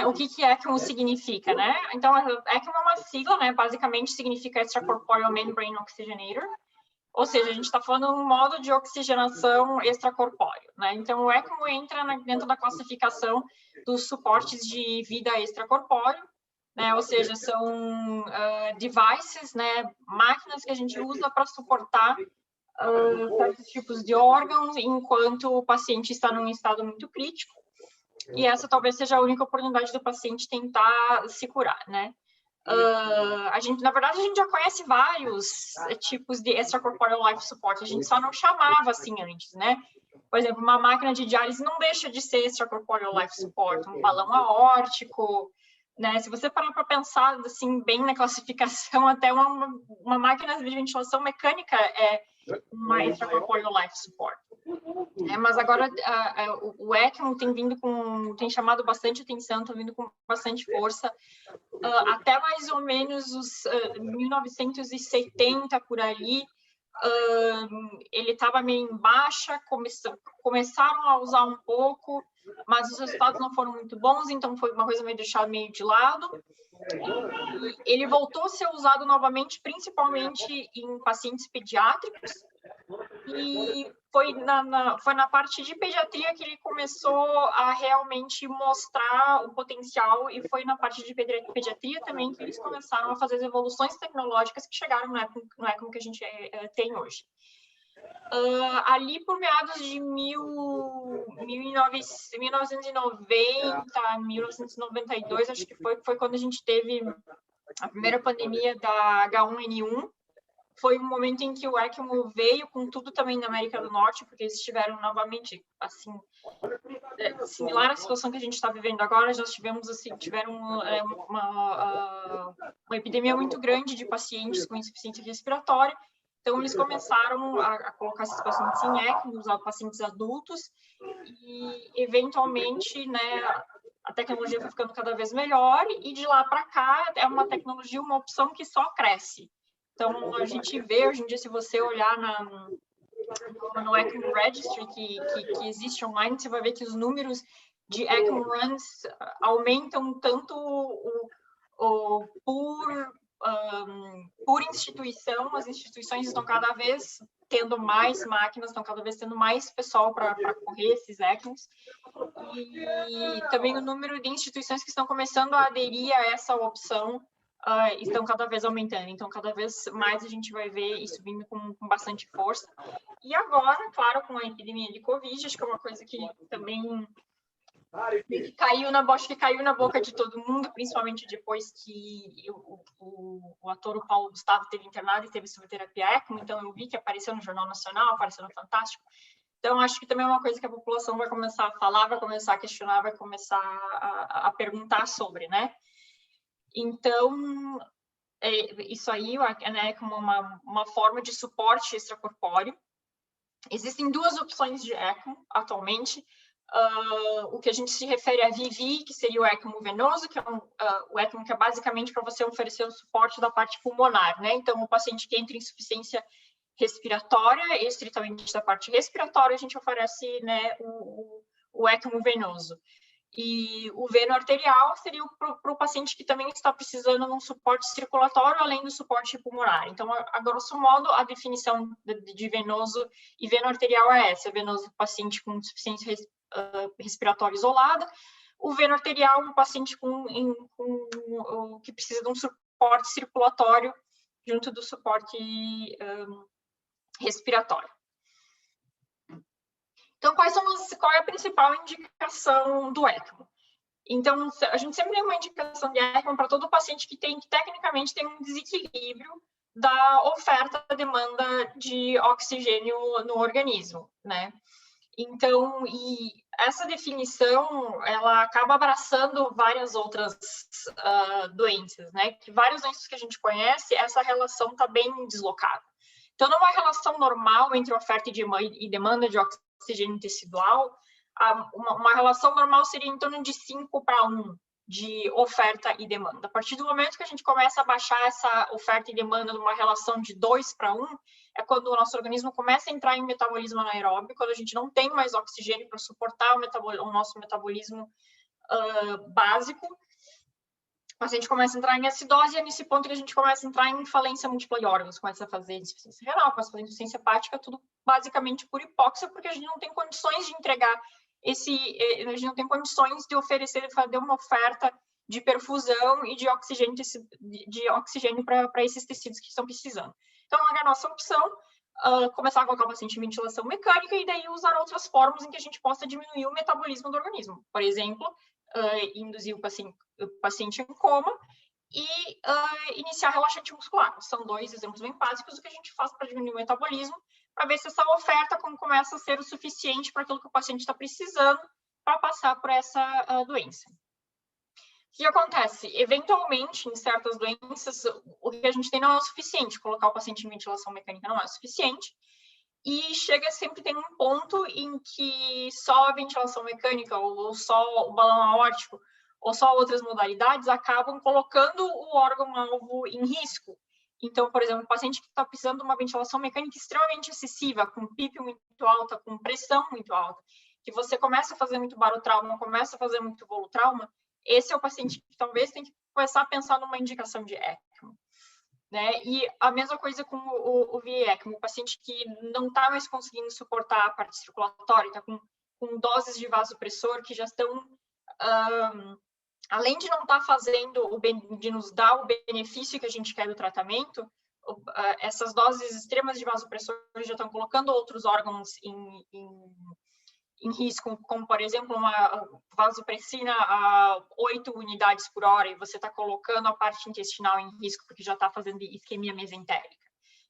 O que ECMO significa, né? Então, ECMO é uma sigla, né? Basicamente significa Extracorporeal Membrane Oxygenator, ou seja, a gente está falando de um modo de oxigenação extracorpóreo, né? Então, o ECMO entra dentro da classificação dos suportes de vida extracorpóreo, né? Ou seja, são devices, né? Máquinas que a gente usa para suportar certos tipos de órgãos enquanto o paciente está num estado muito crítico. E essa talvez seja a única oportunidade do paciente tentar se curar, né? Na verdade, a gente já conhece vários tipos de extracorporeal life support, a gente só não chamava assim antes, né? Por exemplo, uma máquina de diálise não deixa de ser extracorporeal life support, um balão aórtico, né? Se você parar para pensar assim bem na classificação, até uma máquina de ventilação mecânica é uma extracorporeal life support. Mas agora o ECMO tem chamado bastante atenção, está vindo com bastante força. Até mais ou menos os 1970 por ali, ele estava meio em baixa, começaram a usar um pouco, mas os resultados não foram muito bons, então foi uma coisa meio deixada meio de lado. E ele voltou a ser usado novamente, principalmente em pacientes pediátricos, e foi na parte de pediatria que ele começou a realmente mostrar o potencial, e foi na parte de pediatria também que eles começaram a fazer as evoluções tecnológicas que chegaram no ECMO que a gente tem hoje. Ali por meados de 1990, 1992, acho que foi quando a gente teve a primeira pandemia da H1N1, foi um momento em que o ECMO veio com tudo também na América do Norte, porque eles estiveram novamente, assim, similar à situação que a gente está vivendo agora. Já tiveram uma epidemia muito grande de pacientes com insuficiência respiratória, então eles começaram a colocar esses pacientes em ECMO, usar pacientes adultos, e eventualmente, né, a tecnologia foi ficando cada vez melhor, e de lá para cá é uma tecnologia, uma opção que só cresce. Então, a gente vê, hoje em dia, se você olhar no ECMO Registry que existe online, você vai ver que os números de ECMO runs aumentam tanto por instituição. As instituições estão cada vez tendo mais máquinas, estão cada vez tendo mais pessoal para correr esses ECMOs. E também o número de instituições que estão começando a aderir a essa opção estão cada vez aumentando, então cada vez mais a gente vai ver isso vindo com bastante força. E agora, claro, com a epidemia de Covid, acho que é uma coisa que também caiu na boca de todo mundo, principalmente depois que o ator o Paulo Gustavo teve internado e teve sua terapia ECMO, então eu vi que apareceu no Jornal Nacional, apareceu no Fantástico. Então, acho que também é uma coisa que a população vai começar a falar, vai começar a questionar, vai começar a perguntar sobre, né? Então, isso aí, né, como uma forma de suporte extracorpóreo. Existem duas opções de ECMO atualmente. O que a gente se refere a VV, que seria o ECMO venoso, que é o ECMO que é basicamente para você oferecer o suporte da parte pulmonar, né? Então, o paciente que entra em insuficiência respiratória, estritamente da parte respiratória, a gente oferece, né, o ECMO venoso. E o veno arterial seria para o paciente que também está precisando de um suporte circulatório, além do suporte pulmonar. Então, a grosso modo, a definição de venoso e veno arterial é essa: venoso, paciente com insuficiência respiratória isolada; o veno arterial, um paciente que precisa de um suporte circulatório junto do suporte respiratório. Então, qual é a principal indicação do ECMO? Então, a gente sempre tem uma indicação de ECMO para todo paciente que tecnicamente tem um desequilíbrio da oferta e demanda de oxigênio no organismo, né? Então, e essa definição, ela acaba abraçando várias outras doenças, né? Que várias doenças que a gente conhece, essa relação está bem deslocada. Então, numa relação normal entre oferta e demanda de oxigênio tecidual, uma relação normal seria em torno de 5:1 de oferta e demanda. A partir do momento que a gente começa a baixar essa oferta e demanda numa relação de 2:1, é quando o nosso organismo começa a entrar em metabolismo anaeróbio, quando a gente não tem mais oxigênio para suportar o nosso metabolismo básico. O paciente começa a entrar em acidose e é nesse ponto que a gente começa a entrar em falência múltipla de órgãos, começa a fazer insuficiência renal, começa a fazer insuficiência hepática, tudo basicamente por hipóxia, porque a gente não tem condições de entregar a gente não tem condições de oferecer, fazer uma oferta de perfusão e de oxigênio para esses tecidos que estão precisando. Então, é a nossa opção, começar a colocar o paciente em ventilação mecânica e daí usar outras formas em que a gente possa diminuir o metabolismo do organismo. Por exemplo, induzir o paciente em coma e iniciar relaxante muscular. São 2 exemplos bem básicos do que a gente faz para diminuir o metabolismo, para ver se essa oferta começa a ser o suficiente para aquilo que o paciente está precisando para passar por essa doença. O que acontece? Eventualmente, em certas doenças, o que a gente tem não é o suficiente. Colocar o paciente em ventilação mecânica não é o suficiente. E sempre tem um ponto em que só a ventilação mecânica, ou só o balão aórtico, ou só outras modalidades acabam colocando o órgão-alvo em risco. Então, por exemplo, o paciente que está precisando de uma ventilação mecânica extremamente excessiva, com PIP muito alta, com pressão muito alta, que você começa a fazer muito barotrauma, começa a fazer muito volutrauma, esse é o paciente que talvez tenha que começar a pensar numa indicação de ECMO. Né? E a mesma coisa com o VA-ECMO, o paciente que não está mais conseguindo suportar a parte circulatória, está com doses de vasopressor que já estão, além de não estar fazendo, de nos dar o benefício que a gente quer do tratamento, essas doses extremas de vasopressor já estão colocando outros órgãos em risco, como, por exemplo, uma vasopressina a 8 unidades por hora, e você está colocando a parte intestinal em risco porque já está fazendo isquemia mesentérica.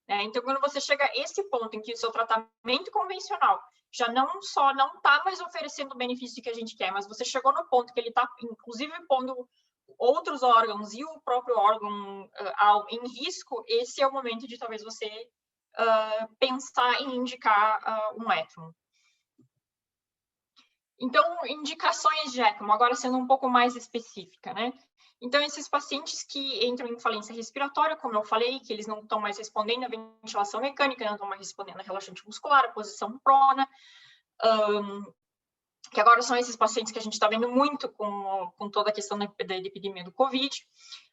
Né? Então, quando você chega a esse ponto em que o seu tratamento convencional já não está mais oferecendo o benefício que a gente quer, mas você chegou no ponto que ele está, inclusive, pondo outros órgãos e o próprio órgão em risco, esse é o momento de talvez você pensar em indicar um ECMO. Então, indicações de ECMO, agora sendo um pouco mais específica, né? Então, esses pacientes que entram em falência respiratória, como eu falei, que eles não estão mais respondendo à ventilação mecânica, não estão mais respondendo à relaxante muscular, à posição prona, que agora são esses pacientes que a gente está vendo muito com toda a questão da epidemia do Covid.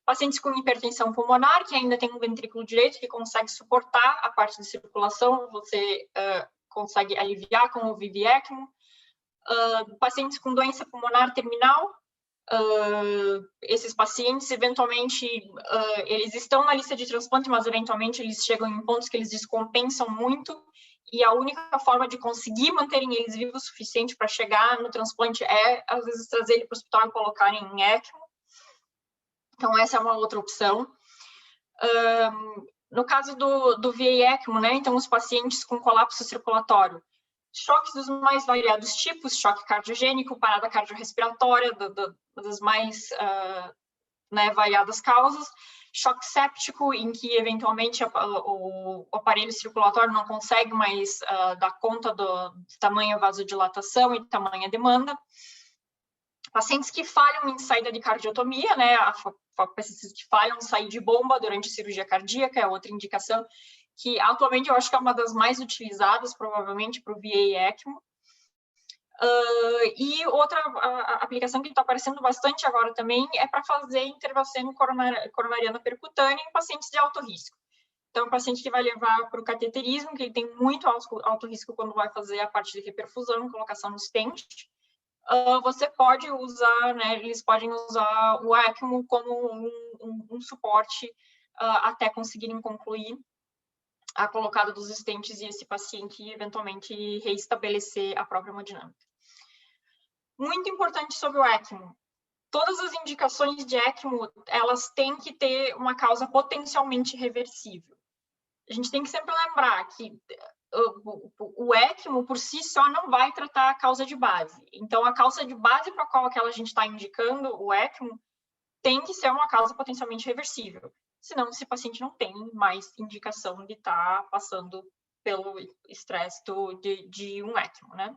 Pacientes com hipertensão pulmonar, que ainda tem um ventrículo direito que consegue suportar a parte de circulação, você consegue aliviar com o VV-ECMO. Pacientes com doença pulmonar terminal, esses pacientes, eventualmente, eles estão na lista de transplante, mas, eventualmente, eles chegam em pontos que eles descompensam muito, e a única forma de conseguir manterem eles vivos o suficiente para chegar no transplante é, às vezes, trazer ele para o hospital e colocarem em ECMO. Então, essa é uma outra opção. No caso do VA-ECMO, né, então, os pacientes com colapso circulatório, choques dos mais variados tipos, choque cardiogênico, parada cardiorrespiratória, das mais variadas causas, choque séptico, em que, eventualmente, o aparelho circulatório não consegue mais dar conta do tamanho vasodilatação e tamanha demanda. Pacientes que falham em saída de cardiotomia, né, pacientes que falham em sair de bomba durante cirurgia cardíaca, é outra indicação, que atualmente eu acho que é uma das mais utilizadas, provavelmente, para o VA-ECMO. E outra aplicação que está aparecendo bastante agora também é para fazer intervenção coronariana percutânea em pacientes de alto risco. Então, o paciente que vai levar para o cateterismo, que ele tem muito alto risco quando vai fazer a parte de reperfusão, colocação no stent, você pode usar, né, eles podem usar o ECMO como um suporte até conseguirem concluir a colocada dos stents e esse paciente eventualmente reestabelecer a própria hemodinâmica. Muito importante sobre o ECMO. Todas as indicações de ECMO, elas têm que ter uma causa potencialmente reversível. A gente tem que sempre lembrar que o ECMO, por si só, não vai tratar a causa de base. Então, a causa de base para a qual a gente está indicando o ECMO tem que ser uma causa potencialmente reversível. Senão, esse paciente não tem mais indicação de estar passando pelo estresse de um ECMO, né?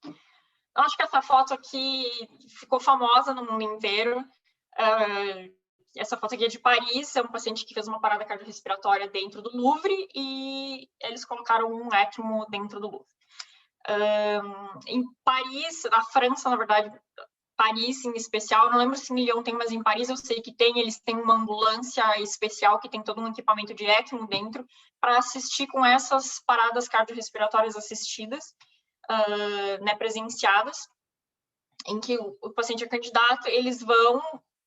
Eu acho que essa foto aqui ficou famosa no mundo inteiro. essa foto aqui é de Paris, é um paciente que fez uma parada cardiorrespiratória dentro do Louvre e eles colocaram um ECMO dentro do Louvre. Em Paris, na França, na verdade, Paris em especial, não lembro se em Lyon tem, mas em Paris eu sei que tem, eles têm uma ambulância especial que tem todo um equipamento de ECMO dentro para assistir com essas paradas cardiorrespiratórias assistidas, né, presenciadas, em que o paciente é candidato, eles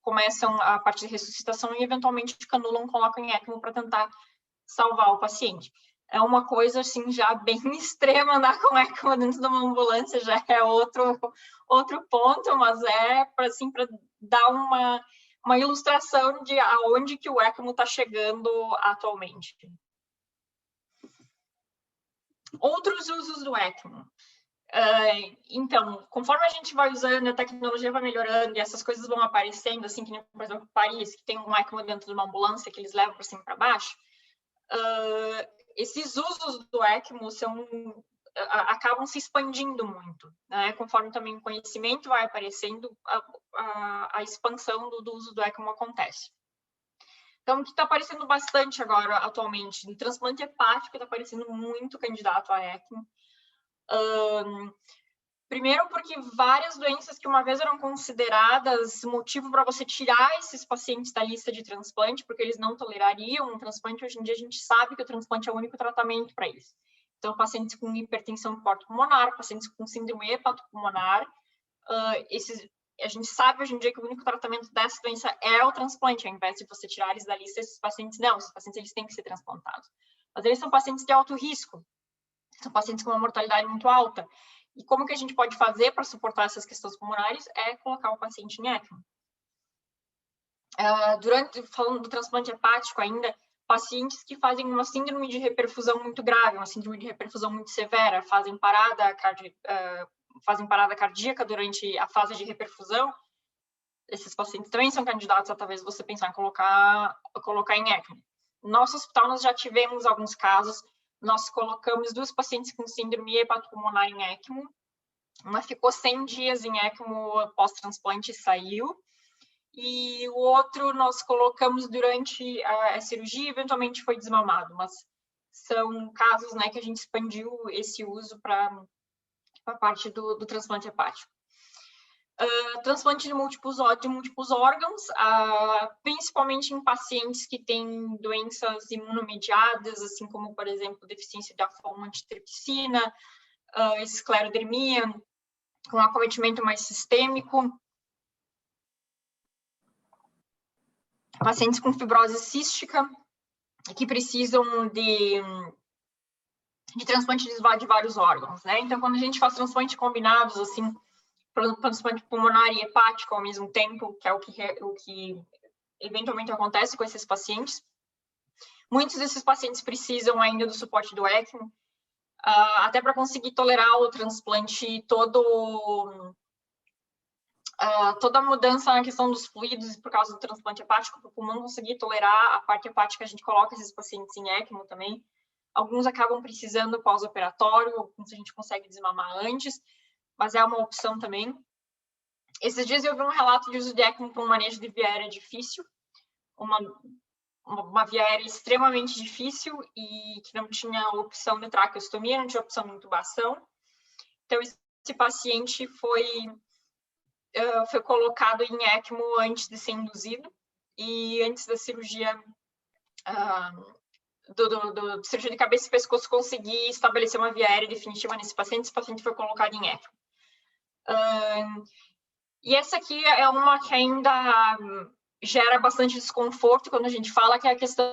começam a parte de ressuscitação e eventualmente canulam, colocam em ECMO para tentar salvar o paciente. É uma coisa, assim, já bem extrema andar com ECMO dentro de uma ambulância, já é outro ponto, mas é para assim, dar uma ilustração de aonde que o ECMO está chegando atualmente. Outros usos do ECMO. Então, conforme a gente vai usando, a tecnologia vai melhorando e essas coisas vão aparecendo, assim, que nem, por exemplo, Paris, que tem um ECMO dentro de uma ambulância que eles levam para cima e para baixo, esses usos do ECMO acabam se expandindo muito, né? Conforme também o conhecimento vai aparecendo, a expansão do uso do ECMO acontece. Então, o que está aparecendo bastante agora, atualmente, no transplante hepático, está aparecendo muito candidato a ECMO. Primeiro porque várias doenças que uma vez eram consideradas motivo para você tirar esses pacientes da lista de transplante, porque eles não tolerariam um transplante, hoje em dia a gente sabe que o transplante é o único tratamento para isso. Então, pacientes com hipertensão porto-pulmonar, pacientes com síndrome hepatopulmonar, a gente sabe hoje em dia que o único tratamento dessa doença é o transplante, ao invés de você tirar eles da lista, esses pacientes eles têm que ser transplantados. Mas eles são pacientes de alto risco, são pacientes com uma mortalidade muito alta. E como que a gente pode fazer para suportar essas questões pulmonares? É colocar o paciente em ECMO. Falando do transplante hepático ainda, pacientes que fazem uma síndrome de reperfusão muito grave, uma síndrome de reperfusão muito severa, fazem parada cardíaca durante a fase de reperfusão, esses pacientes também são candidatos a talvez você pensar em colocar em ECMO. No nosso hospital, nós já tivemos alguns casos. Nós colocamos 2 pacientes com síndrome hepatopulmonar em ECMO. Uma ficou 100 dias em ECMO pós-transplante e saiu. E o outro nós colocamos durante a cirurgia e eventualmente foi desmamado. Mas são casos, né, que a gente expandiu esse uso para a parte do transplante hepático. Transplante de múltiplos órgãos, principalmente em pacientes que têm doenças imunomediadas, assim como, por exemplo, deficiência da forma antitripsina, esclerodermia, com acometimento mais sistêmico, pacientes com fibrose cística, que precisam de transplante de vários órgãos, né? Então, quando a gente faz transplante combinados, assim, transplante pulmonar e hepático ao mesmo tempo, que é o que eventualmente acontece com esses pacientes. Muitos desses pacientes precisam ainda do suporte do ECMO, até para conseguir tolerar o transplante, toda a mudança na questão dos fluidos por causa do transplante hepático, para o pulmão conseguir tolerar a parte hepática, a gente coloca esses pacientes em ECMO também. Alguns acabam precisando pós-operatório, alguns a gente consegue desmamar antes, mas é uma opção também. Esses dias eu vi um relato de uso de ECMO para um manejo de via aérea difícil, uma via aérea extremamente difícil e que não tinha opção de traqueostomia, não tinha opção de intubação. Então, esse paciente foi colocado em ECMO antes de ser induzido e antes da cirurgia cirurgia de cabeça e pescoço conseguir estabelecer uma via aérea definitiva nesse paciente, esse paciente foi colocado em ECMO. E essa aqui é uma que ainda gera bastante desconforto quando a gente fala, que é a questão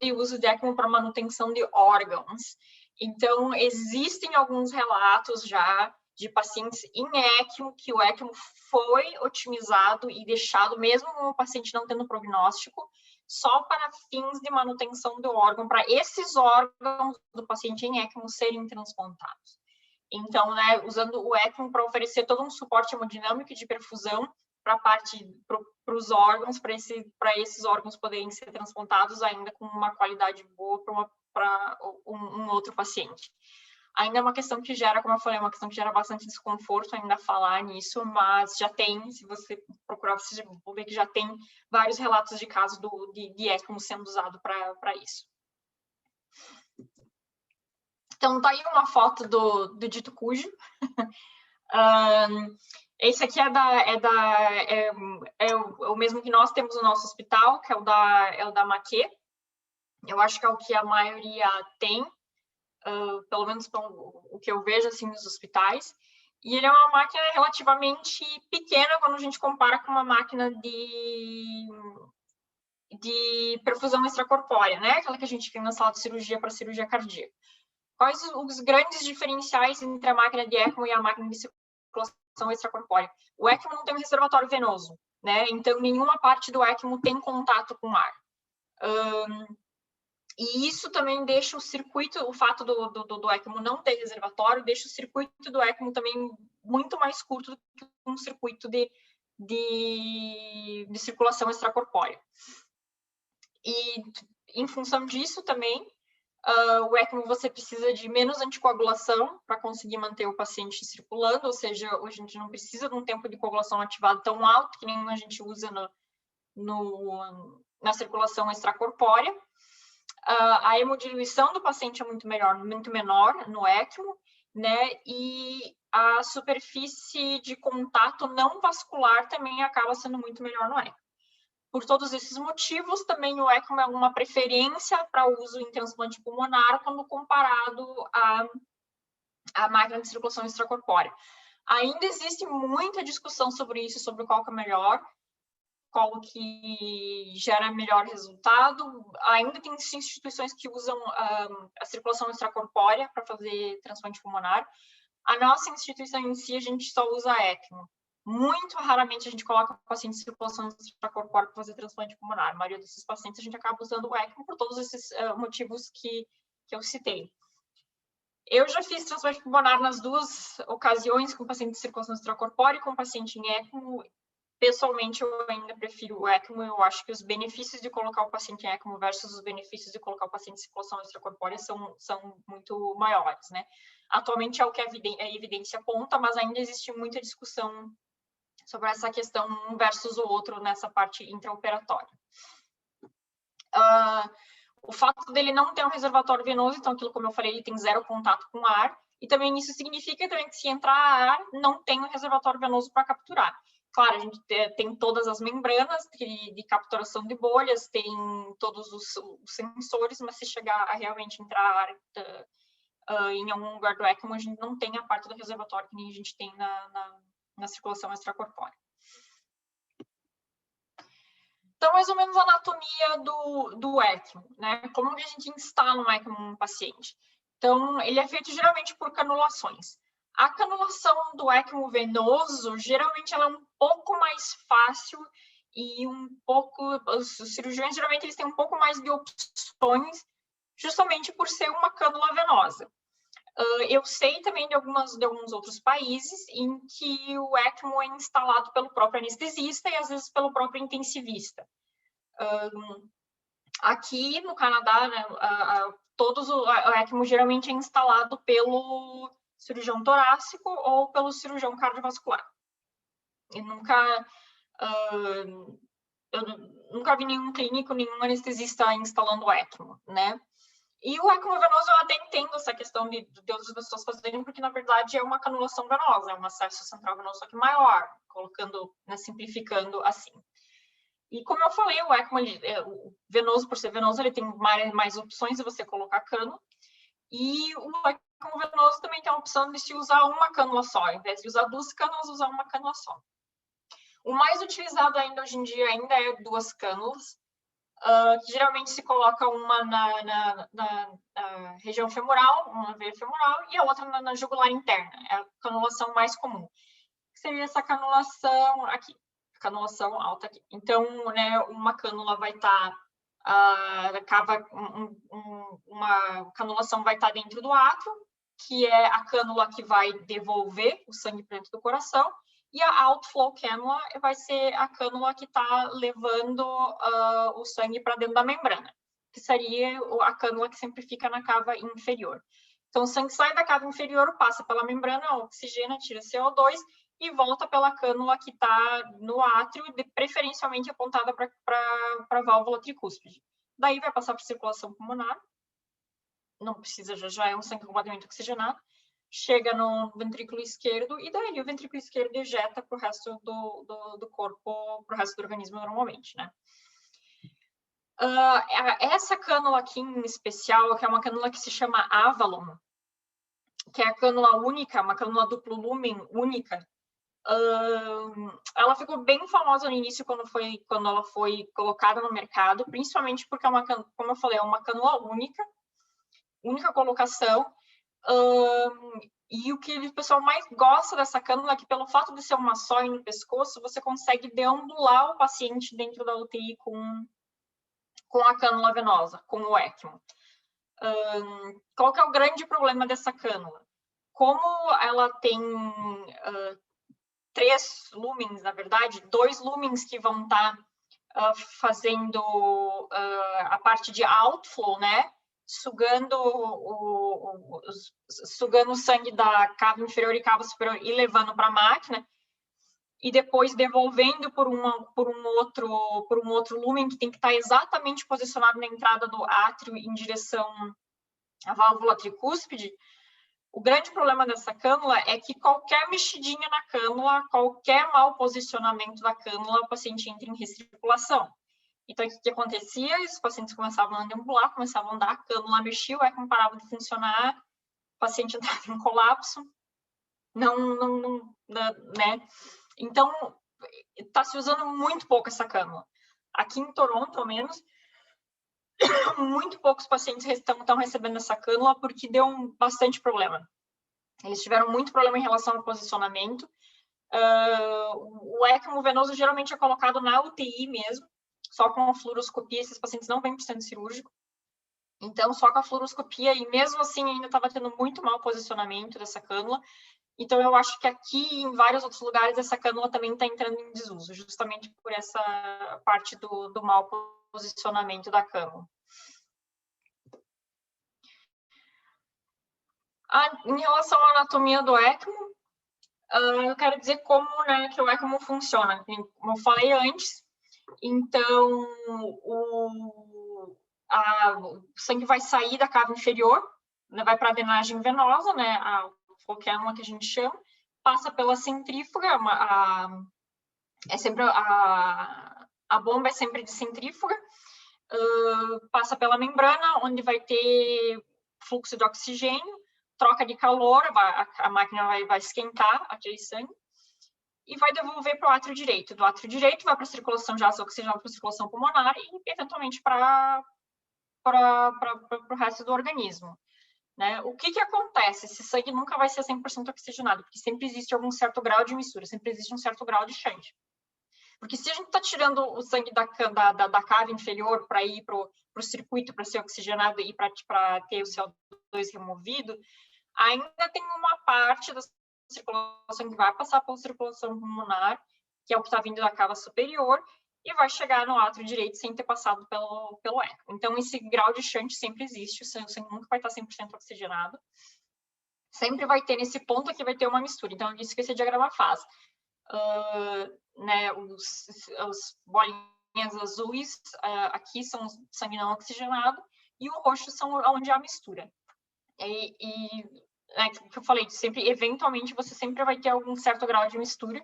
de uso de ECMO para manutenção de órgãos. Então, existem alguns relatos já de pacientes em ECMO, que o ECMO foi otimizado e deixado, mesmo com o paciente não tendo prognóstico, só para fins de manutenção do órgão, para esses órgãos do paciente em ECMO serem transplantados. Então, né, usando o ECMO para oferecer todo um suporte hemodinâmico de perfusão para os órgãos, para esses órgãos poderem ser transplantados ainda com uma qualidade boa para um outro paciente. Ainda é uma questão que gera, como eu falei, uma questão que gera bastante desconforto ainda falar nisso, mas já tem, se você procurar, você vai ver que já tem vários relatos de casos de ECMO sendo usado para isso. Então, tá aí uma foto do dito cujo. Esse aqui é o mesmo que nós temos no nosso hospital, que é o da Maquet. Eu acho que é o que a maioria tem, pelo menos o que eu vejo assim nos hospitais. E ele é uma máquina relativamente pequena quando a gente compara com uma máquina de perfusão extracorpórea, né? Aquela que a gente tem na sala de cirurgia para cirurgia cardíaca. Quais os grandes diferenciais entre a máquina de ECMO e a máquina de circulação extracorpórea? O ECMO não tem um reservatório venoso, né? Então, nenhuma parte do ECMO tem contato com o ar. E isso também deixa o circuito, o fato do ECMO não ter reservatório, deixa o circuito do ECMO também muito mais curto do que um circuito de circulação extracorpórea. E, em função disso também, o ECMO você precisa de menos anticoagulação para conseguir manter o paciente circulando, ou seja, a gente não precisa de um tempo de coagulação ativado tão alto que nem a gente usa na circulação extracorpórea. A hemodiluição do paciente é muito menor no ECMO, né? E a superfície de contato não vascular também acaba sendo muito melhor no ECMO. Por todos esses motivos, também o ECMO é uma preferência para uso em transplante pulmonar quando comparado à máquina de circulação extracorpórea. Ainda existe muita discussão sobre isso, sobre qual que é melhor, qual que gera melhor resultado. Ainda tem instituições que usam a circulação extracorpórea para fazer transplante pulmonar. A nossa instituição em si, a gente só usa ECMO. Muito raramente a gente coloca o paciente em circulação extracorpórea para fazer transplante pulmonar. A maioria desses pacientes a gente acaba usando o ECMO por todos esses motivos que eu citei. Eu já fiz transplante pulmonar nas duas ocasiões, com paciente de circulação extracorpórea e com paciente em ECMO. Pessoalmente, eu ainda prefiro o ECMO. Eu acho que os benefícios de colocar o paciente em ECMO versus os benefícios de colocar o paciente em circulação extracorpórea são muito maiores, né? Atualmente é o que a evidência aponta, mas ainda existe muita discussão sobre essa questão um versus o outro nessa parte intraoperatória. O fato dele não ter um reservatório venoso, então aquilo, como eu falei, ele tem zero contato com ar, e também isso significa também que se entrar ar, não tem um reservatório venoso para capturar. Claro, a gente tem todas as membranas de capturação de bolhas, tem todos os sensores, mas se chegar a realmente entrar em algum lugar do ECMO, a gente não tem a parte do reservatório que nem a gente tem na circulação extracorpórea. Então, mais ou menos a anatomia do ECMO, né? Como que a gente instala um ECMO num paciente? Então, ele é feito geralmente por canulações. A canulação do ECMO venoso, geralmente, ela é um pouco mais fácil e os cirurgiões, geralmente, eles têm um pouco mais de opções, justamente por ser uma cânula venosa. Eu sei também de alguns outros países em que o ECMO é instalado pelo próprio anestesista e, às vezes, pelo próprio intensivista. Aqui no Canadá, né, o ECMO geralmente é instalado pelo cirurgião torácico ou pelo cirurgião cardiovascular. Eu nunca vi nenhum clínico, nenhum anestesista instalando o ECMO, né? E o ECMO venoso, eu até entendo essa questão de outras pessoas fazerem, porque, na verdade, é uma canulação venosa, é um acesso central venoso, só que maior, colocando, né, simplificando assim. E, como eu falei, o ECMO, o venoso, por ser venoso, ele tem mais opções de você colocar cânula. E o ECMO venoso também tem a opção de se usar uma cânula só, ao invés de usar duas cânulas, usar uma cânula só. O mais utilizado ainda hoje em dia ainda é duas cânulas, que geralmente se coloca uma na região femoral, uma veia femoral, e a outra na jugular interna. É a canulação mais comum. Seria essa canulação aqui, canulação alta aqui. Então, né, uma cânula vai estar, uma canulação vai estar dentro do átrio, que é a cânula que vai devolver o sangue para dentro do coração, e a outflow cannula vai ser a cânula que está levando o sangue para dentro da membrana, que seria a cânula que sempre fica na cava inferior. Então, o sangue sai da cava inferior, passa pela membrana, oxigena, tira CO2 e volta pela cânula que está no átrio, preferencialmente apontada para a válvula tricúspide. Daí vai passar por circulação pulmonar, não precisa, já é um sangue completamente oxigenado, chega no ventrículo esquerdo e daí o ventrículo esquerdo ejeta para o resto do corpo, para o resto do organismo normalmente, né? Essa cânula aqui em especial, que é uma cânula que se chama Avalon, que é a cânula única, uma cânula duplo lumen única, ela ficou bem famosa no início quando ela foi colocada no mercado, principalmente porque é uma, como eu falei, é uma cânula única colocação, e o que o pessoal mais gosta dessa cânula é que, pelo fato de ser uma só no pescoço, você consegue deambular o paciente dentro da UTI com a cânula venosa, com o ECMO. Qual que é o grande problema dessa cânula? Como ela tem 3 lumens, na verdade, 2 lumens que vão estar fazendo a parte de outflow, né? Sugando o sangue da cava inferior e cava superior e levando para a máquina, e depois devolvendo por um outro lumen que tem que estar exatamente posicionado na entrada do átrio em direção à válvula tricúspide. O grande problema dessa cânula é que qualquer mexidinha na cânula, qualquer mau posicionamento da cânula, o paciente entra em recirculação. Então, o que acontecia? Os pacientes começavam a deambular, começavam a andar, a cânula mexia, o ECMO parava de funcionar, o paciente entrava em colapso, né? Então, está se usando muito pouco essa cânula. Aqui em Toronto, ao menos, muito poucos pacientes estão recebendo essa cânula porque deu bastante problema. Eles tiveram muito problema em relação ao posicionamento. O ECMO venoso geralmente é colocado na UTI mesmo, só com a fluoroscopia. Esses pacientes não vêm para o centro cirúrgico. Então, só com a fluoroscopia, e mesmo assim ainda estava tendo muito mau posicionamento dessa cânula. Então, eu acho que aqui e em vários outros lugares essa cânula também está entrando em desuso, justamente por essa parte do mau posicionamento da cânula. Em relação à anatomia do ECMO, eu quero dizer como, né, que o ECMO funciona. Como eu falei antes, então o sangue vai sair da cava inferior, né, vai para a drenagem venosa, né, qualquer uma que a gente chama, passa pela centrífuga, a bomba é sempre de centrífuga, passa pela membrana, onde vai ter fluxo de oxigênio, troca de calor, a máquina vai esquentar aquele sangue, e vai devolver para o átrio direito. Do átrio direito vai para a circulação de ácido oxigenado, para a circulação pulmonar e, eventualmente, para o resto do organismo. Né? O que acontece? Esse sangue nunca vai ser 100% oxigenado, porque sempre existe algum certo grau de mistura, sempre existe um certo grau de shunt. Porque se a gente está tirando o sangue da cava inferior para ir para o circuito para ser oxigenado e para ter o CO2 removido, ainda tem uma parte da circulação que vai passar pela circulação pulmonar, que é o que está vindo da cava superior, e vai chegar no átrio direito sem ter passado pelo ECMO. Então, esse grau de shunt sempre existe, o sangue nunca vai estar 100% oxigenado. Sempre vai ter, nesse ponto aqui, vai ter uma mistura. Então, é isso que esse diagrama faz. Né, os bolinhas azuis aqui são sangue não oxigenado, e o roxo são onde há mistura. Que eu falei, sempre, eventualmente, você sempre vai ter algum certo grau de mistura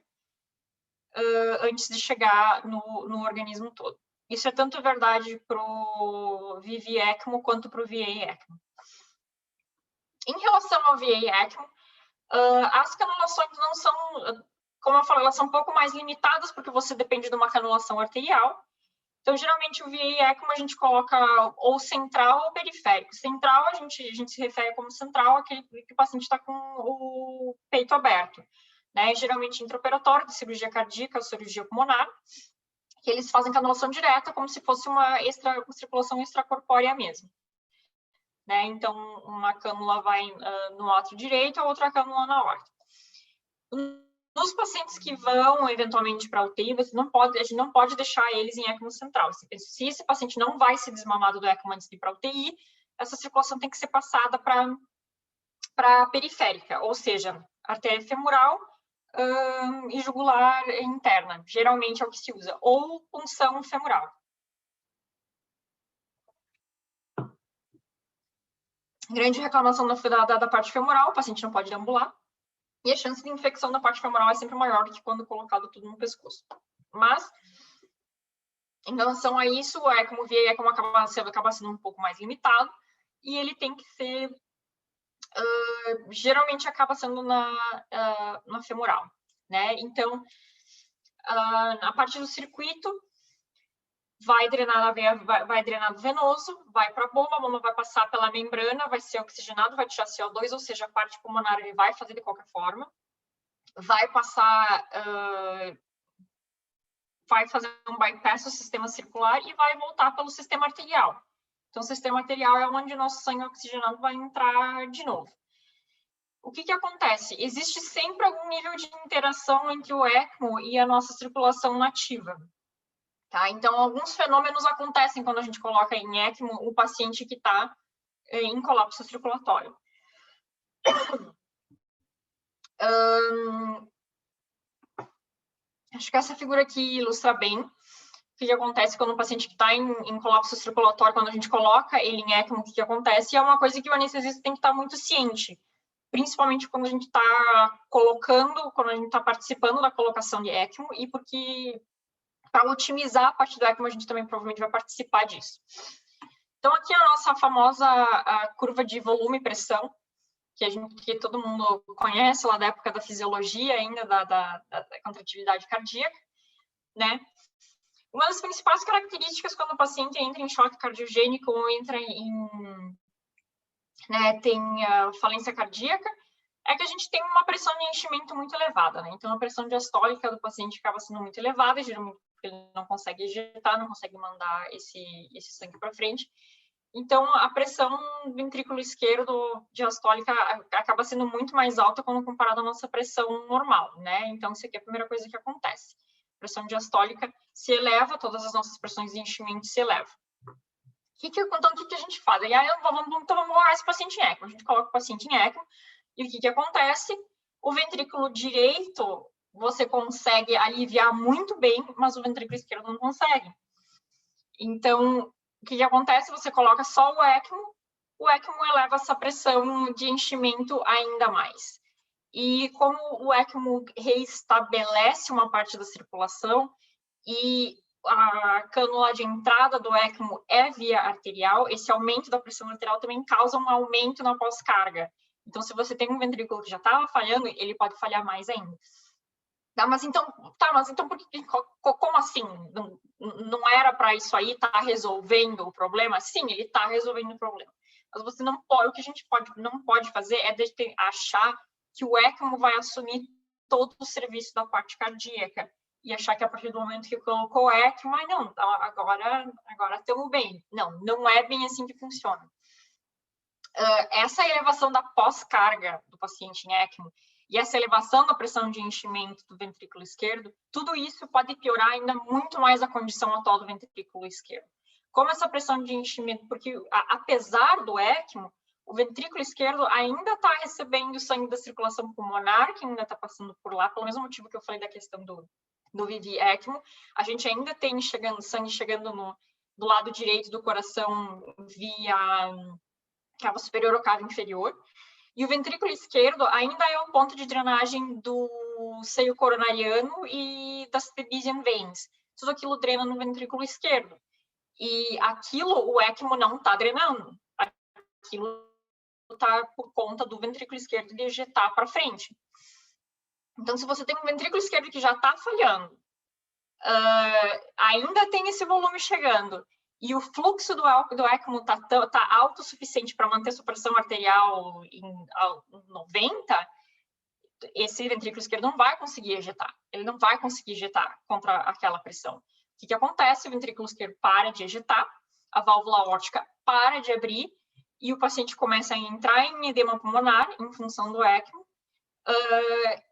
antes de chegar no organismo todo. Isso é tanto verdade para o VV ECMO quanto para o VA ECMO. Em relação ao VA ECMO, as canulações não são, como eu falei, elas são um pouco mais limitadas, porque você depende de uma canulação arterial. Então, geralmente, o VA ECMO a gente coloca ou central ou periférico. Central, a gente se refere como central, aquele que o paciente está com o peito aberto. Né? Geralmente, intraoperatório, de cirurgia cardíaca ou cirurgia pulmonar, que eles fazem canulação direta, como se fosse uma circulação extracorpórea mesmo. Né? Então, uma cânula vai no átrio direito, a outra cânula na aorta. Nos pacientes que vão, eventualmente, para a UTI, a gente não pode deixar eles em ECMO central. Se esse paciente não vai ser desmamado do ECMO antes de ir para a UTI, essa circulação tem que ser passada para para periférica, ou seja, artéria femoral e jugular interna, geralmente é o que se usa, ou punção femoral. Grande reclamação da parte femoral, o paciente não pode deambular, e a chance de infecção da parte femoral é sempre maior do que quando colocado tudo no pescoço. Mas, em relação a isso, o ECMO via ECMO acaba sendo um pouco mais limitado, e ele tem que ser, geralmente acaba sendo na femoral, né? Então, a parte do circuito vai drenar na veia, vai drenar do venoso, vai para a bomba vai passar pela membrana, vai ser oxigenado, vai tirar CO2, ou seja, a parte pulmonar ele vai fazer de qualquer forma, vai passar, vai fazer um bypass do sistema circular e vai voltar pelo sistema arterial. Então, o sistema arterial é onde o nosso sangue oxigenado vai entrar de novo. O que acontece? Existe sempre algum nível de interação entre o ECMO e a nossa circulação nativa. Tá? Então, alguns fenômenos acontecem quando a gente coloca em ECMO o paciente que está em colapso circulatório. Acho que essa figura aqui ilustra bem o que acontece quando o paciente que está em colapso circulatório, quando a gente coloca ele em ECMO, o que acontece, e é uma coisa que o anestesista tem que estar muito ciente, principalmente quando a gente está quando a gente está participando da colocação de ECMO, e porque para otimizar a parte do ECMO, a gente também provavelmente vai participar disso. Então, aqui a nossa famosa curva de volume e pressão, que todo mundo conhece lá da época da fisiologia, ainda da contratividade cardíaca, né? Uma das principais características quando o paciente entra em choque cardiogênico ou entra tem falência cardíaca, é que a gente tem uma pressão de enchimento muito elevada, né? Então, a pressão diastólica do paciente acaba sendo muito elevada, geralmente ele não consegue ejetar, não consegue mandar esse sangue para frente. Então, a pressão ventrículo esquerdo diastólica acaba sendo muito mais alta quando comparada à nossa pressão normal, né? Então, isso aqui é a primeira coisa que acontece. A pressão diastólica se eleva, todas as nossas pressões de enchimento se elevam. Então, o que a gente faz? E aí, vamos colocar esse paciente em ECMO. A gente coloca o paciente em ECMO, e o que acontece? O ventrículo direito, você consegue aliviar muito bem, mas o ventrículo esquerdo não consegue. Então, o que acontece? Você coloca só o ECMO eleva essa pressão de enchimento ainda mais. E como o ECMO reestabelece uma parte da circulação e a cânula de entrada do ECMO é via arterial, esse aumento da pressão arterial também causa um aumento na pós-carga. Então, se você tem um ventrículo que já estava falhando, ele pode falhar mais ainda. Mas então como assim? Não era para isso aí estar resolvendo o problema? Sim, ele está resolvendo o problema. Mas você não pode, o que a gente não pode fazer é achar que o ECMO vai assumir todo o serviço da parte cardíaca e achar que a partir do momento que colocou o ECMO, não, agora estamos bem. Não é bem assim que funciona. Essa elevação da pós-carga do paciente em ECMO e essa elevação da pressão de enchimento do ventrículo esquerdo, tudo isso pode piorar ainda muito mais a condição atual do ventrículo esquerdo. Como essa pressão de enchimento, porque apesar do ECMO, o ventrículo esquerdo ainda está recebendo sangue da circulação pulmonar, que ainda está passando por lá, pelo mesmo motivo que eu falei da questão do VV-ECMO, a gente ainda tem sangue chegando do lado direito do coração via cava superior ou cava inferior, e o ventrículo esquerdo ainda é o ponto de drenagem do seio coronariano e das Pepisian veins. Tudo aquilo drena no ventrículo esquerdo. E aquilo o ECMO não está drenando. Aquilo está por conta do ventrículo esquerdo de ejetar para frente. Então, se você tem um ventrículo esquerdo que já está falhando, ainda tem esse volume chegando, e o fluxo do ECMO está alto o suficiente para manter a sua pressão arterial em 90, esse ventrículo esquerdo não vai conseguir ejetar. Ele não vai conseguir ejetar contra aquela pressão. O que acontece? O ventrículo esquerdo para de ejetar, a válvula aórtica para de abrir, e o paciente começa a entrar em edema pulmonar, em função do ECMO.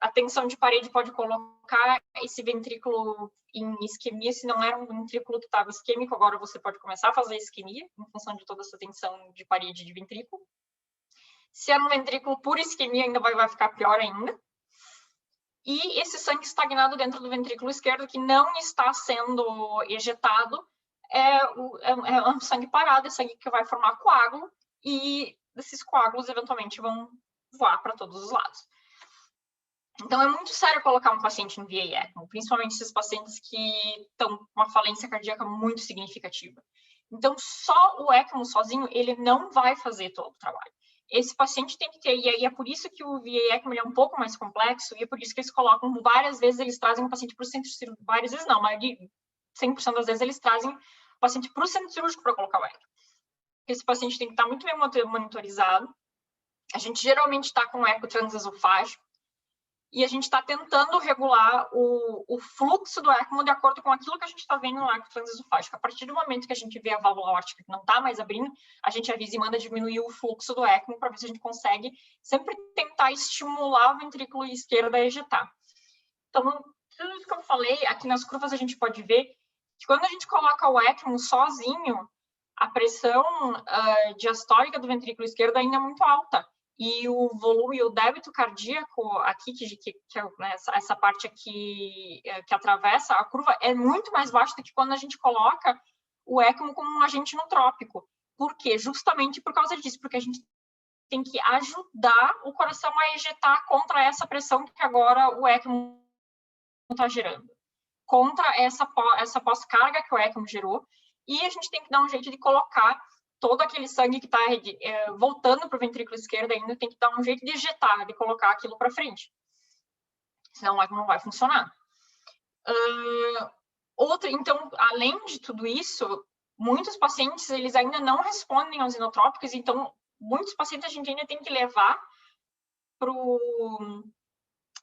A tensão de parede pode colocar esse ventrículo em isquemia, se não era um ventrículo que estava isquêmico, agora você pode começar a fazer isquemia, em função de toda essa tensão de parede de ventrículo. Se é no ventrículo por isquemia, ainda vai ficar pior ainda. E esse sangue estagnado dentro do ventrículo esquerdo, que não está sendo ejetado, é um sangue parado, é sangue que vai formar coágulo, e esses coágulos eventualmente vão voar para todos os lados. Então, é muito sério colocar um paciente em VA ECMO, principalmente esses pacientes que estão com uma falência cardíaca muito significativa. Então, só o ECMO sozinho, ele não vai fazer todo o trabalho. Esse paciente tem que ter, e aí é por isso que o VA ECMO é um pouco mais complexo, e é por isso que eles colocam várias vezes, eles trazem o paciente para o centro cirúrgico, várias vezes não, mas 100% das vezes eles trazem o paciente para o centro cirúrgico para colocar o ECMO. Esse paciente tem que estar muito bem monitorizado. A gente geralmente está com eco transesofágico, e a gente está tentando regular o fluxo do ECMO de acordo com aquilo que a gente está vendo no eco transesofágico. A partir do momento que a gente vê a válvula aórtica que não está mais abrindo, a gente avisa e manda diminuir o fluxo do ECMO para ver se a gente consegue sempre tentar estimular o ventrículo esquerdo a ejetar. Então, tudo isso que eu falei, aqui nas curvas a gente pode ver que quando a gente coloca o ECMO sozinho, a pressão diastólica do ventrículo esquerdo ainda é muito alta. E o volume, o débito cardíaco aqui, que é essa parte aqui que atravessa a curva, é muito mais baixo do que quando a gente coloca o ECMO como um agente inotrópico. Por quê? Justamente por causa disso, porque a gente tem que ajudar o coração a ejetar contra essa pressão que agora o ECMO está gerando, contra essa pós-carga que o ECMO gerou, e a gente tem que dar um jeito de colocar todo aquele sangue que está voltando para o ventrículo esquerdo ainda, tem que dar um jeito de ejetar, de colocar aquilo para frente. Senão o ECMO não vai funcionar. Então, além de tudo isso, muitos pacientes, eles ainda não respondem aos inotrópicos, então, muitos pacientes a gente ainda tem que levar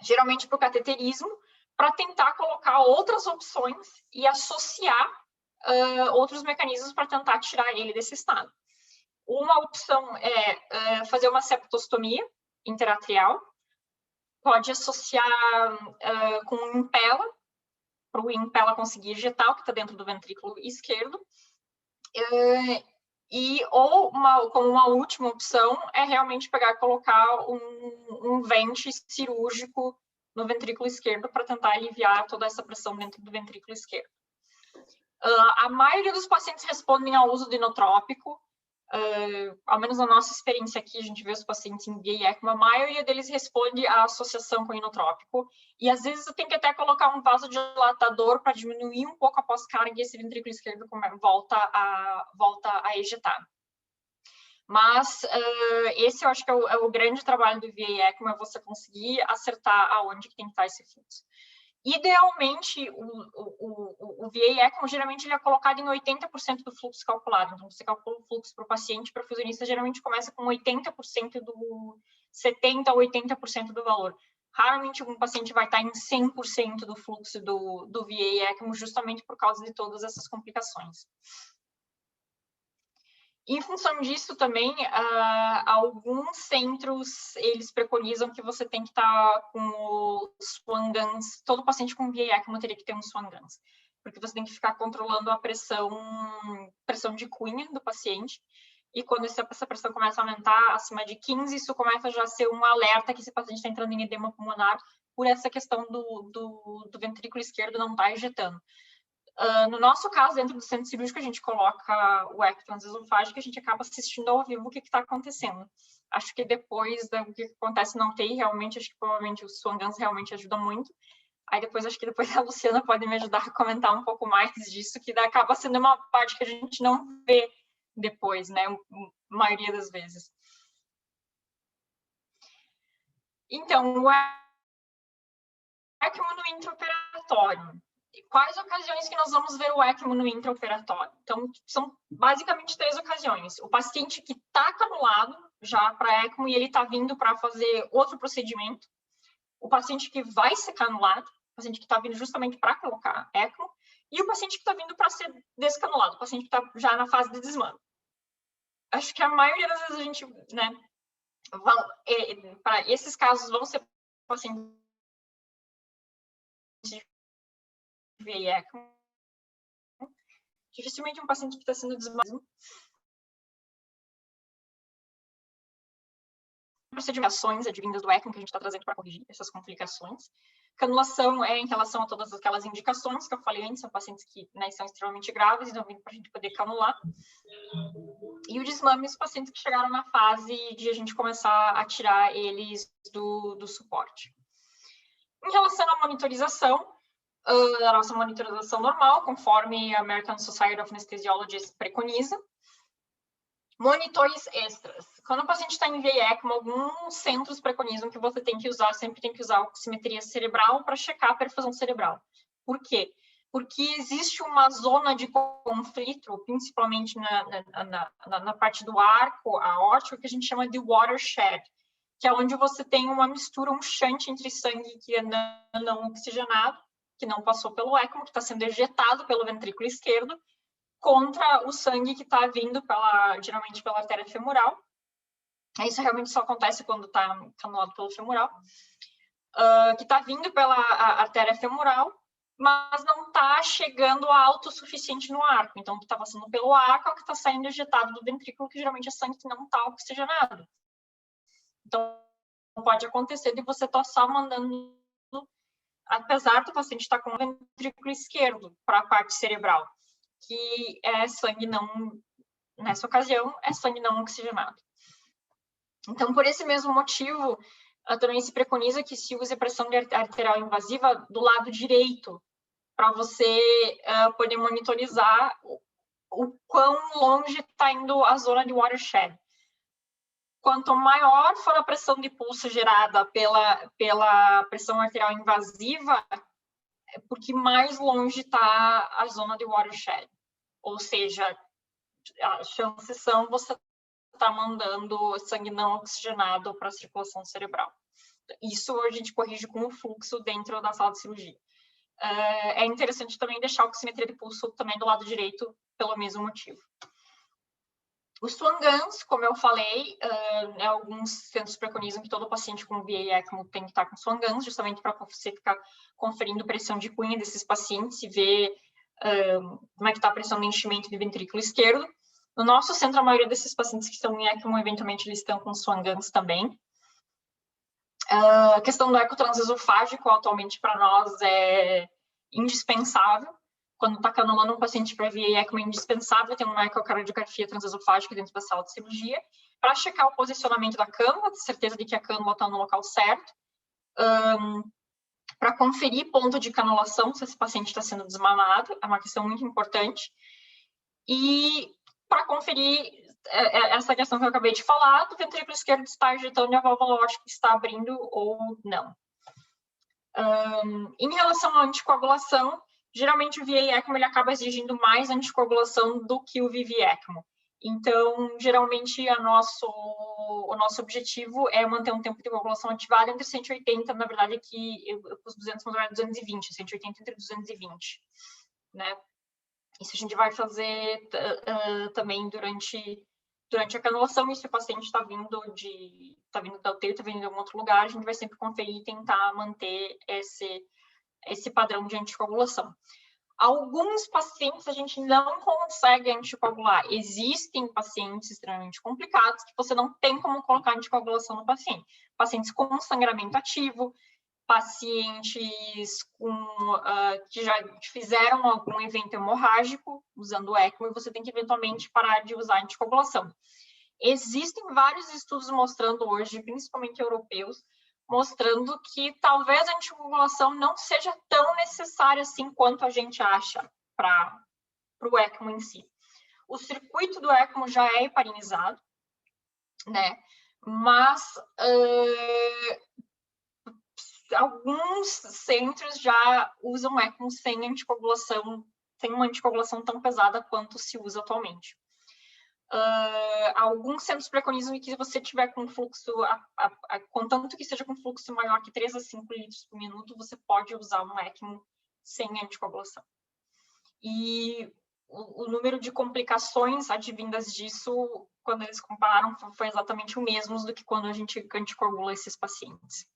geralmente para o cateterismo, para tentar colocar outras opções e associar outros mecanismos para tentar tirar ele desse estado. Uma opção é fazer uma septostomia interatrial, pode associar com um impela, para o impela conseguir ejetar o que está dentro do ventrículo esquerdo, como uma última opção, é realmente pegar e colocar um vente cirúrgico no ventrículo esquerdo para tentar aliviar toda essa pressão dentro do ventrículo esquerdo. A maioria dos pacientes respondem ao uso de inotrópico, ao menos na nossa experiência aqui, a gente vê os pacientes em VA ECMO, a maioria deles responde à associação com inotrópico, e às vezes eu tenho que até colocar um vasodilatador para diminuir um pouco a pós-carga e esse ventrículo esquerdo volta a ejetar. Mas esse eu acho que é o grande trabalho do VA ECMO, é você conseguir acertar aonde que tem que estar esse fluxo. Idealmente, o VA ECMO, geralmente, ele é colocado em 80% do fluxo calculado. Então, você calcula o fluxo para o paciente, para o fusionista, geralmente começa com 80% do 70% a 80% do valor. Raramente, um paciente vai estar em 100% do fluxo do VA ECMO, justamente por causa de todas essas complicações. Em função disso, também, alguns centros, eles preconizam que você tem que estar com os Swan Guns, todo paciente com VA ECMO teria que ter um Swan Guns, porque você tem que ficar controlando a pressão de cunha do paciente, e quando essa pressão começa a aumentar acima de 15, isso começa já a ser um alerta que esse paciente está entrando em edema pulmonar, por essa questão do ventrículo esquerdo não estar ejetando. No nosso caso, dentro do centro cirúrgico, a gente coloca o eco transesofágico e a gente acaba assistindo ao vivo o que está acontecendo. Acho que depois do que acontece na UTI, realmente, acho que provavelmente os Swan Guns realmente ajudam muito. Aí depois, acho que depois a Luciana pode me ajudar a comentar um pouco mais disso, que acaba sendo uma parte que a gente não vê depois, né? A maioria das vezes. Então, o ECMO no intraoperatório. Quais ocasiões que nós vamos ver o ECMO no intraoperatório? Então, são basicamente 3 ocasiões. O paciente que está canulado já para ECMO e ele está vindo para fazer outro procedimento. O paciente que vai ser canulado, o paciente que está vindo justamente para colocar ECMO. E o paciente que está vindo para ser descanulado, o paciente que está já na fase de desmame. Acho que a maioria das vezes a gente, né, para esses casos, vão ser pacientes de VA ECMO. Dificilmente um paciente que está sendo desmamado procedimentos advindas do ECMO que a gente está trazendo para corrigir essas complicações. Canulação é em relação a todas aquelas indicações que eu falei antes, são pacientes que, né, são extremamente graves, então vem para a gente poder canular. E o desmame, os pacientes que chegaram na fase de a gente começar a tirar eles do suporte. Em relação à monitorização, a nossa monitorização normal, conforme a American Society of Anesthesiologists preconiza. Monitores extras. Quando o paciente está em VI ECMO, alguns centros preconizam que você tem que usar, sempre tem que usar oximetria cerebral para checar a perfusão cerebral. Por quê? Porque existe uma zona de conflito, principalmente na parte do arco aórtico, que a gente chama de watershed, que é onde você tem uma mistura, um shunt entre sangue que é não oxigenado, que não passou pelo ECMO, que está sendo ejetado pelo ventrículo esquerdo, contra o sangue que está vindo geralmente pela artéria femoral. Isso realmente só acontece quando está canulado pelo femoral, que está vindo pela artéria femoral, mas não está chegando alto o suficiente no arco. Então, o que está passando pelo arco é o que está saindo ejetado do ventrículo, que geralmente é sangue que não está oxigenado. Então, pode acontecer de você estar só mandando, apesar do paciente estar com o ventrículo esquerdo para a parte cerebral, que é sangue não, nessa ocasião, é sangue não oxigenado. Então, por esse mesmo motivo, também se preconiza que se use pressão arterial invasiva do lado direito, para você poder monitorizar o quão longe está indo a zona de watershed. Quanto maior for a pressão de pulso gerada pela pressão arterial invasiva, é porque mais longe está a zona de watershed. Ou seja, as chances são você estar mandando sangue não oxigenado para a circulação cerebral. Isso a gente corrige com o fluxo dentro da sala de cirurgia. É interessante também deixar a oximetria de pulso também do lado direito, pelo mesmo motivo. Os Swan-Ganz, como eu falei, alguns centros preconizam que todo paciente com VI ECMO tem que estar com Swan-Ganz, justamente para você ficar conferindo pressão de cunha desses pacientes e ver como é que está a pressão de enchimento do ventrículo esquerdo. No nosso centro, a maioria desses pacientes que estão em ECMO, eventualmente, eles estão com Swan-Ganz também. A questão do eco transesofágico, atualmente, para nós, é indispensável. Quando está canulando um paciente para VI ECMO, é indispensável ter uma ecocardiografia transesofágica dentro da sala de cirurgia, para checar o posicionamento da cânula, ter certeza de que a cânula está no local certo, para conferir ponto de canulação, se esse paciente está sendo desmamado, é uma questão muito importante, e para conferir essa questão que eu acabei de falar, do ventrículo esquerdo está ejetando e a válvula aórtica está abrindo ou não. Em relação à anticoagulação, geralmente o VI ECMO ele acaba exigindo mais anticoagulação do que o VV ECMO. Então, geralmente, o nosso objetivo é manter um tempo de coagulação ativado entre 180, na verdade, aqui os 200 são 220, 180 entre 220, né? Isso a gente vai fazer também durante a canulação, e se o paciente está vindo da UTI, está vindo de algum outro lugar, a gente vai sempre conferir e tentar manter esse padrão de anticoagulação. Alguns pacientes a gente não consegue anticoagular. Existem pacientes extremamente complicados que você não tem como colocar anticoagulação no paciente. Pacientes com sangramento ativo, pacientes que já fizeram algum evento hemorrágico usando o ECMO, e você tem que eventualmente parar de usar anticoagulação. Existem vários estudos mostrando hoje, principalmente europeus, mostrando que talvez a anticoagulação não seja tão necessária assim quanto a gente acha para o ECMO em si. O circuito do ECMO já é heparinizado, né? Mas alguns centros já usam ECMO sem anticoagulação, sem uma anticoagulação tão pesada quanto se usa atualmente. Alguns centros preconizam que se você tiver com fluxo, contanto que seja com fluxo maior que 3 a 5 litros por minuto, você pode usar um ECMO sem anticoagulação. E o número de complicações advindas disso, quando eles compararam, foi exatamente o mesmo do que quando a gente anticoagula esses pacientes.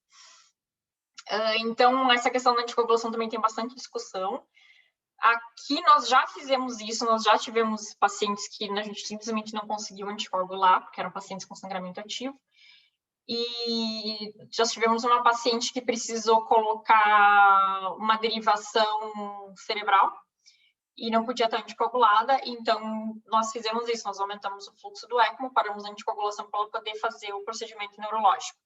Então, essa questão da anticoagulação também tem bastante discussão. Aqui nós já fizemos isso, nós já tivemos pacientes que a gente simplesmente não conseguiu anticoagular, porque eram pacientes com sangramento ativo. e já tivemos uma paciente que precisou colocar uma derivação cerebral e não podia estar anticoagulada, então nós fizemos isso, nós aumentamos o fluxo do ECMO, paramos a anticoagulação para ela poder fazer o procedimento neurológico.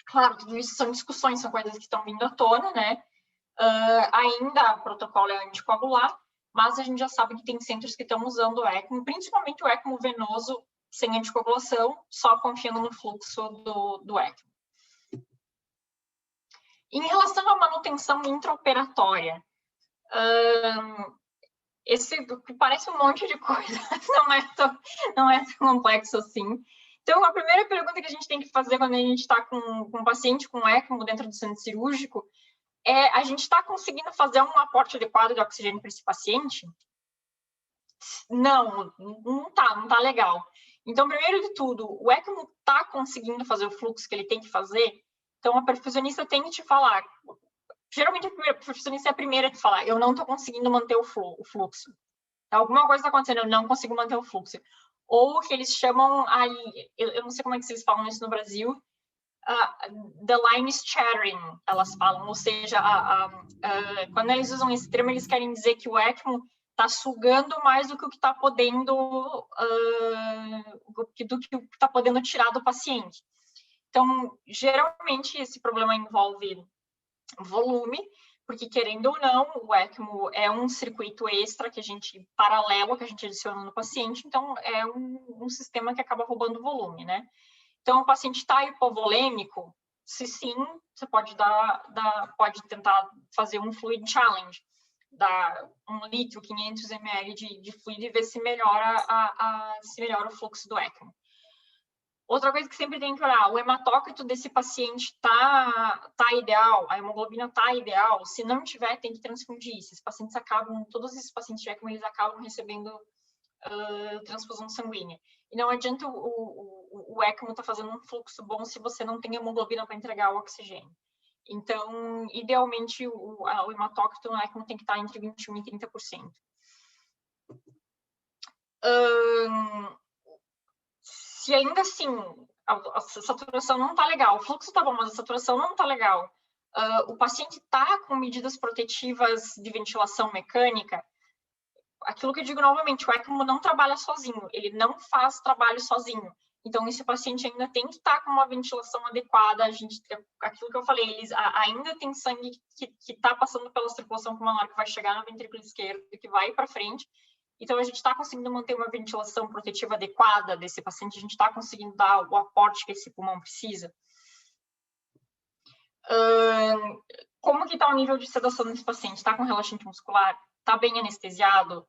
Claro, tudo isso são discussões, são coisas que estão vindo à tona, né? Ainda o protocolo é anticoagular, mas a gente já sabe que tem centros que estão usando o ECMO, principalmente o ECMO venoso, sem anticoagulação, só confiando no fluxo do ECMO. Em relação à manutenção intraoperatória, esse parece um monte de coisa, não é tão complexo assim. Então, a primeira pergunta que a gente tem que fazer quando a gente está com um paciente com ECMO dentro do centro cirúrgico é: a gente está conseguindo fazer um aporte adequado de oxigênio para esse paciente? Não tá legal. Então, primeiro de tudo, o ECMO está conseguindo fazer o fluxo que ele tem que fazer? Então, a perfusionista tem que te falar. Geralmente, a perfusionista é a primeira a te falar: eu não estou conseguindo manter o fluxo. Alguma coisa está acontecendo, eu não consigo manter o fluxo. Ou que eles chamam, eu não sei como é que eles falam isso no Brasil, the line is chattering, elas falam. Ou seja, quando eles usam esse termo, eles querem dizer que o ECMO está sugando mais do que o que está podendo, do que está podendo tirar do paciente. Então, geralmente, esse problema envolve volume, porque, querendo ou não, o ECMO é um circuito extra paralelo que a gente adiciona no paciente, então é um sistema que acaba roubando volume, né? Então, o paciente está hipovolêmico, se sim, você pode pode tentar fazer um fluid challenge, dar 1 litro, 500 ml de fluido e ver se melhora, se melhora o fluxo do ECMO. Outra coisa que sempre tem que olhar: o hematócrito desse paciente tá ideal, a hemoglobina tá ideal. Se não tiver, tem que transfundir. Todos esses pacientes de ECMO, eles acabam recebendo transfusão sanguínea. E não adianta o ECMO tá fazendo um fluxo bom se você não tem hemoglobina para entregar o oxigênio. Então, idealmente, o hematócrito no ECMO tem que estar entre 21% e 30%. Se ainda assim a saturação não está legal, o fluxo está bom, mas a saturação não está legal, o paciente está com medidas protetivas de ventilação mecânica, aquilo que eu digo novamente: o ECMO não trabalha sozinho, ele não faz trabalho sozinho. Então, esse paciente ainda tem que estar com uma ventilação adequada. Aquilo que eu falei, eles ainda tem sangue que está passando pela circulação pulmonar, que vai chegar no ventrículo esquerdo, que vai para frente. Então, a gente está conseguindo manter uma ventilação protetiva adequada desse paciente, a gente está conseguindo dar o aporte que esse pulmão precisa. Como que está o nível de sedação desse paciente? Está com relaxante muscular? Está bem anestesiado?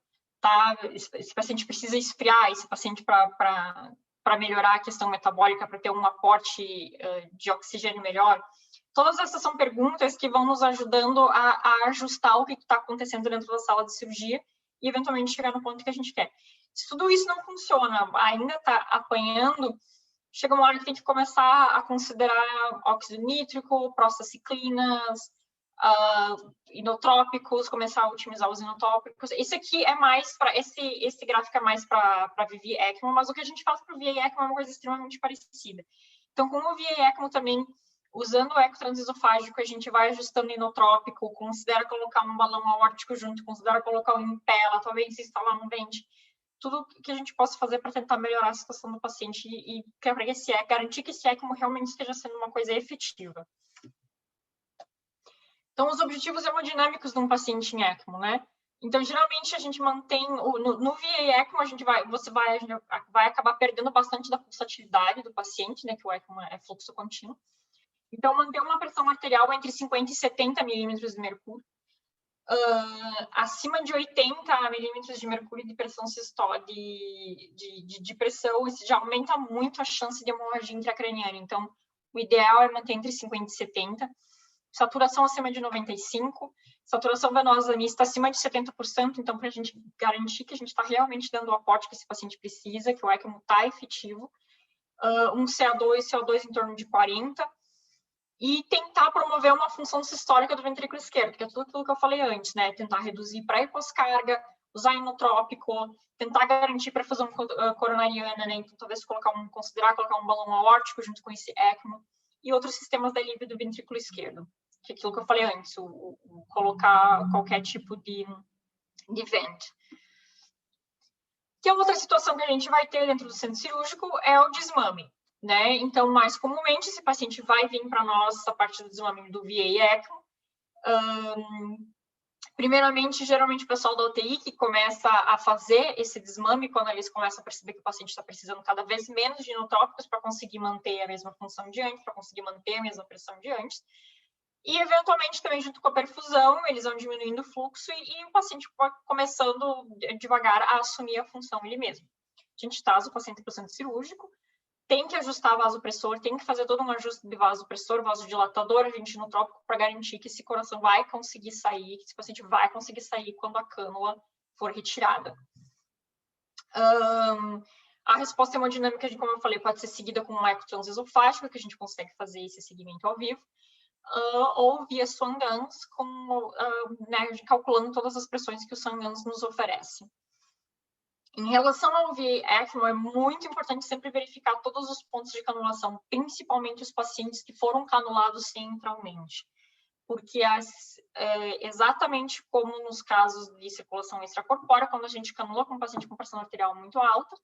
Esse paciente precisa esfriar esse paciente para melhorar a questão metabólica, para ter um aporte de oxigênio melhor? Todas essas são perguntas que vão nos ajudando a ajustar o que está acontecendo dentro da sala de cirurgia e, eventualmente, chegar no ponto que a gente quer. Se tudo isso não funciona, ainda está apanhando, chega uma hora que tem que começar a considerar óxido nítrico, prostaciclinas, inotrópicos, começar a otimizar os inotrópicos. Esse aqui é mais para esse gráfico é mais para VV ECMO, mas o que a gente faz para o VA ECMO é uma coisa extremamente parecida. Então, com o VA ECMO também, usando o eco transesofágico, a gente vai ajustando inotrópico, considera colocar um balão aórtico junto, considera colocar um impela, talvez se instalar um vente, tudo que a gente possa fazer para tentar melhorar a situação do paciente e garantir que esse ECMO realmente esteja sendo uma coisa efetiva. Então, os objetivos hemodinâmicos de um paciente em ECMO, né? Então, geralmente, a gente mantém... No VA ECMO, a gente vai acabar perdendo bastante da pulsatilidade do paciente, né? Que o ECMO é fluxo contínuo. Então, manter uma pressão arterial entre 50 e 70 milímetros de mercúrio. Acima de 80 milímetros de mercúrio de pressão sistólica, de pressão, isso já aumenta muito a chance de hemorragia intracraniana. Então, o ideal é manter entre 50 e 70. Saturação acima de 95. Saturação venosa mista acima de 70%. Então, para a gente garantir que a gente está realmente dando o aporte que esse paciente precisa, que o ECMO está efetivo. Um CO2 em torno de 40. E tentar promover uma função sistólica do ventrículo esquerdo, que é tudo aquilo que eu falei antes, né? Tentar reduzir pré e pós-carga, usar inotrópico, tentar garantir perfusão coronariana, né? Então, talvez considerar colocar um balão aórtico junto com esse ECMO, e outros sistemas de alívio do ventrículo esquerdo, que é aquilo que eu falei antes, colocar qualquer tipo de vent. Que a outra situação que a gente vai ter dentro do centro cirúrgico é o desmame, né? Então, mais comumente, esse paciente vai vir para nós a partir do desmame do VA ECMO. Primeiramente, geralmente o pessoal da UTI que começa a fazer esse desmame quando eles começam a perceber que o paciente está precisando cada vez menos de inotrópicos para conseguir manter a mesma função de antes, para conseguir manter a mesma pressão de antes. E, eventualmente, também junto com a perfusão, eles vão diminuindo o fluxo e o paciente vai começando devagar a assumir a função ele mesmo. A gente traz o paciente para o centro cirúrgico, tem que ajustar vasopressor, tem que fazer todo um ajuste de vasopressor, vasodilatador, agente inotrópico, para garantir que esse coração vai conseguir sair, que esse paciente vai conseguir sair quando a cânula for retirada. A resposta hemodinâmica, como eu falei, pode ser seguida com um eco transesofágico, que a gente consegue fazer esse seguimento ao vivo, ou via Swan-Ganz, né, calculando todas as pressões que o Swan-Ganz nos oferece. Em relação ao VA ECMO, é muito importante sempre verificar todos os pontos de canulação, principalmente os pacientes que foram canulados centralmente, porque exatamente como nos casos de circulação extracorpórea, quando a gente canula com um paciente com pressão arterial muito alta,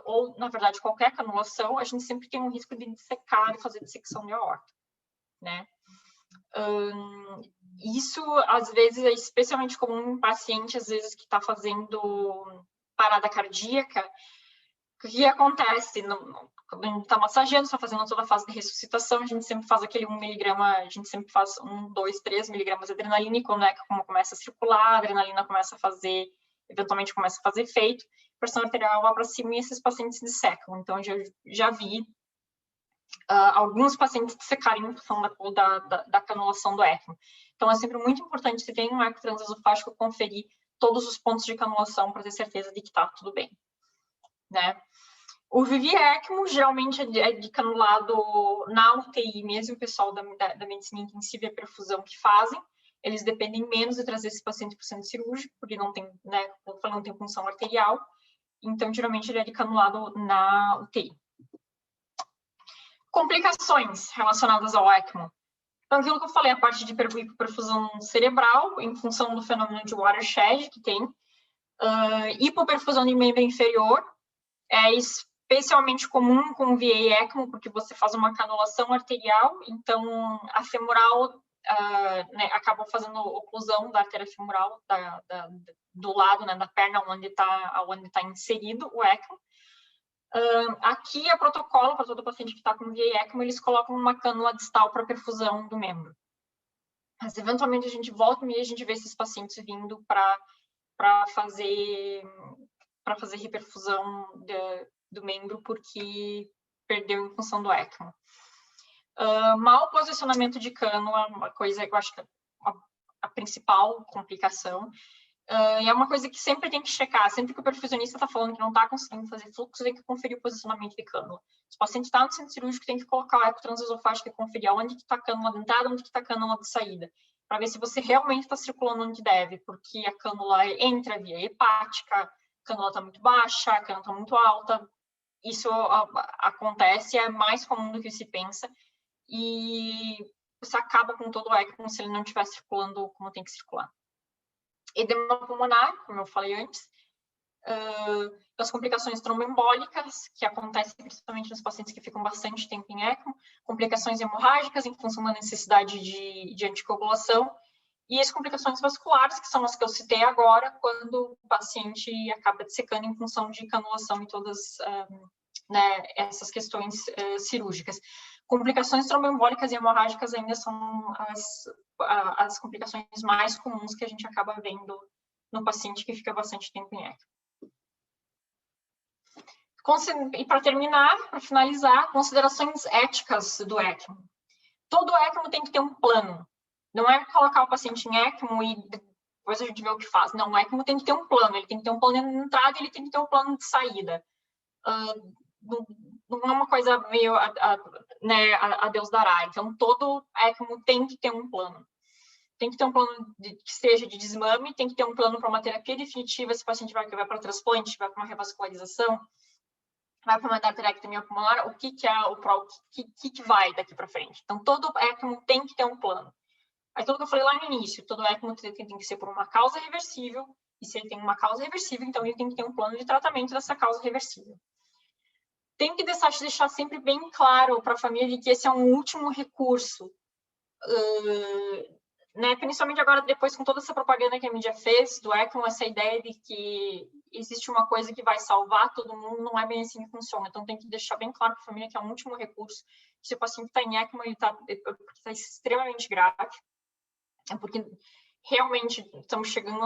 ou, na verdade, qualquer canulação, a gente sempre tem um risco de dissecar e fazer dissecção de aorta, né? Isso, às vezes, é especialmente comum em paciente, às vezes, que está fazendo parada cardíaca. O que acontece? Quando a gente está massageando, está fazendo toda a fase de ressuscitação, a gente sempre faz aquele 1 miligrama, a gente sempre faz 1, 2, 3 miligramas de adrenalina, e quando como começa a circular, a adrenalina começa a fazer, eventualmente começa a fazer efeito, a pressão arterial vai para cima e esses pacientes dissecam. Então, eu já vi alguns pacientes dissecarem em função da canulação do ECMO. Então, é sempre muito importante, se tem um eco transesofágico, conferir todos os pontos de canulação para ter certeza de que está tudo bem, né? O VV ECMO geralmente é de canulado na UTI, mesmo o pessoal da medicina intensiva e a perfusão que fazem. Eles dependem menos de trazer esse paciente para o centro cirúrgico, porque não tem, né, não tem função arterial. Então, geralmente, ele é de canulado na UTI. Complicações relacionadas ao ECMO. Então, aquilo que eu falei, a parte de hipoperfusão cerebral, em função do fenômeno de watershed que tem, hipoperfusão de membro inferior, é especialmente comum com o VA ECMO, porque você faz uma canulação arterial, então a femoral né, acaba fazendo oclusão da artéria femoral do lado, né, da perna onde está inserido o ECMO. Aqui é protocolo para todo paciente que está com VA ECMO, eles colocam uma cânula distal para perfusão do membro. Mas, eventualmente, a gente volta e a gente vê esses pacientes vindo para fazer reperfusão do membro porque perdeu em função do ECMO. Mau posicionamento de cânula, uma coisa que eu acho que é a principal complicação. E é uma coisa que sempre tem que checar, sempre que o perfusionista está falando que não está conseguindo fazer fluxo, tem que conferir o posicionamento de cânula. Se o paciente está no centro cirúrgico, tem que colocar o eco transesofágico e conferir onde está a cânula de entrada, onde está a cânula de saída, para ver se você realmente está circulando onde deve, porque a cânula entra via hepática, a cânula está muito baixa, a cânula está muito alta. Isso acontece, é mais comum do que se pensa, e você acaba com todo o eco como se ele não estiver circulando como tem que circular. Edema pulmonar, como eu falei antes, as complicações tromboembólicas, que acontecem principalmente nos pacientes que ficam bastante tempo em ECMO, complicações hemorrágicas em função da necessidade de anticoagulação, e as complicações vasculares, que são as que eu citei agora, quando o paciente acaba dissecando em função de canulação e todas né, essas questões cirúrgicas. Complicações tromboembólicas e hemorrágicas ainda são as complicações mais comuns que a gente acaba vendo no paciente que fica bastante tempo em ECMO. E para terminar, para finalizar, considerações éticas do ECMO. Todo ECMO tem que ter um plano. Não é colocar o paciente em ECMO e depois a gente vê o que faz. Não, o ECMO tem que ter um plano. Ele tem que ter um plano de entrada e ele tem que ter um plano de saída. Não é uma coisa meio né, a Deus dará. Então, todo ECMO tem que ter um plano. tem que ter um plano que seja de desmame, tem que ter um plano para uma terapia definitiva, se o paciente vai para transplante, vai para uma revascularização, vai para uma endarterectomia pulmonar, o que vai daqui para frente. Então, todo ECMO tem que ter um plano. Aí, tudo que eu falei lá no início, todo ECMO tem que ser por uma causa reversível, e se ele tem uma causa reversível, então ele tem que ter um plano de tratamento dessa causa reversível. Tem que deixar sempre bem claro para a família de que esse é um último recurso, né? Principalmente agora, depois, com toda essa propaganda que a mídia fez do ECMO, essa ideia de que existe uma coisa que vai salvar todo mundo, não é bem assim que funciona. Então, tem que deixar bem claro para a família que é um último recurso. Se o paciente está em ECMO, ele está extremamente grave, porque realmente estamos chegando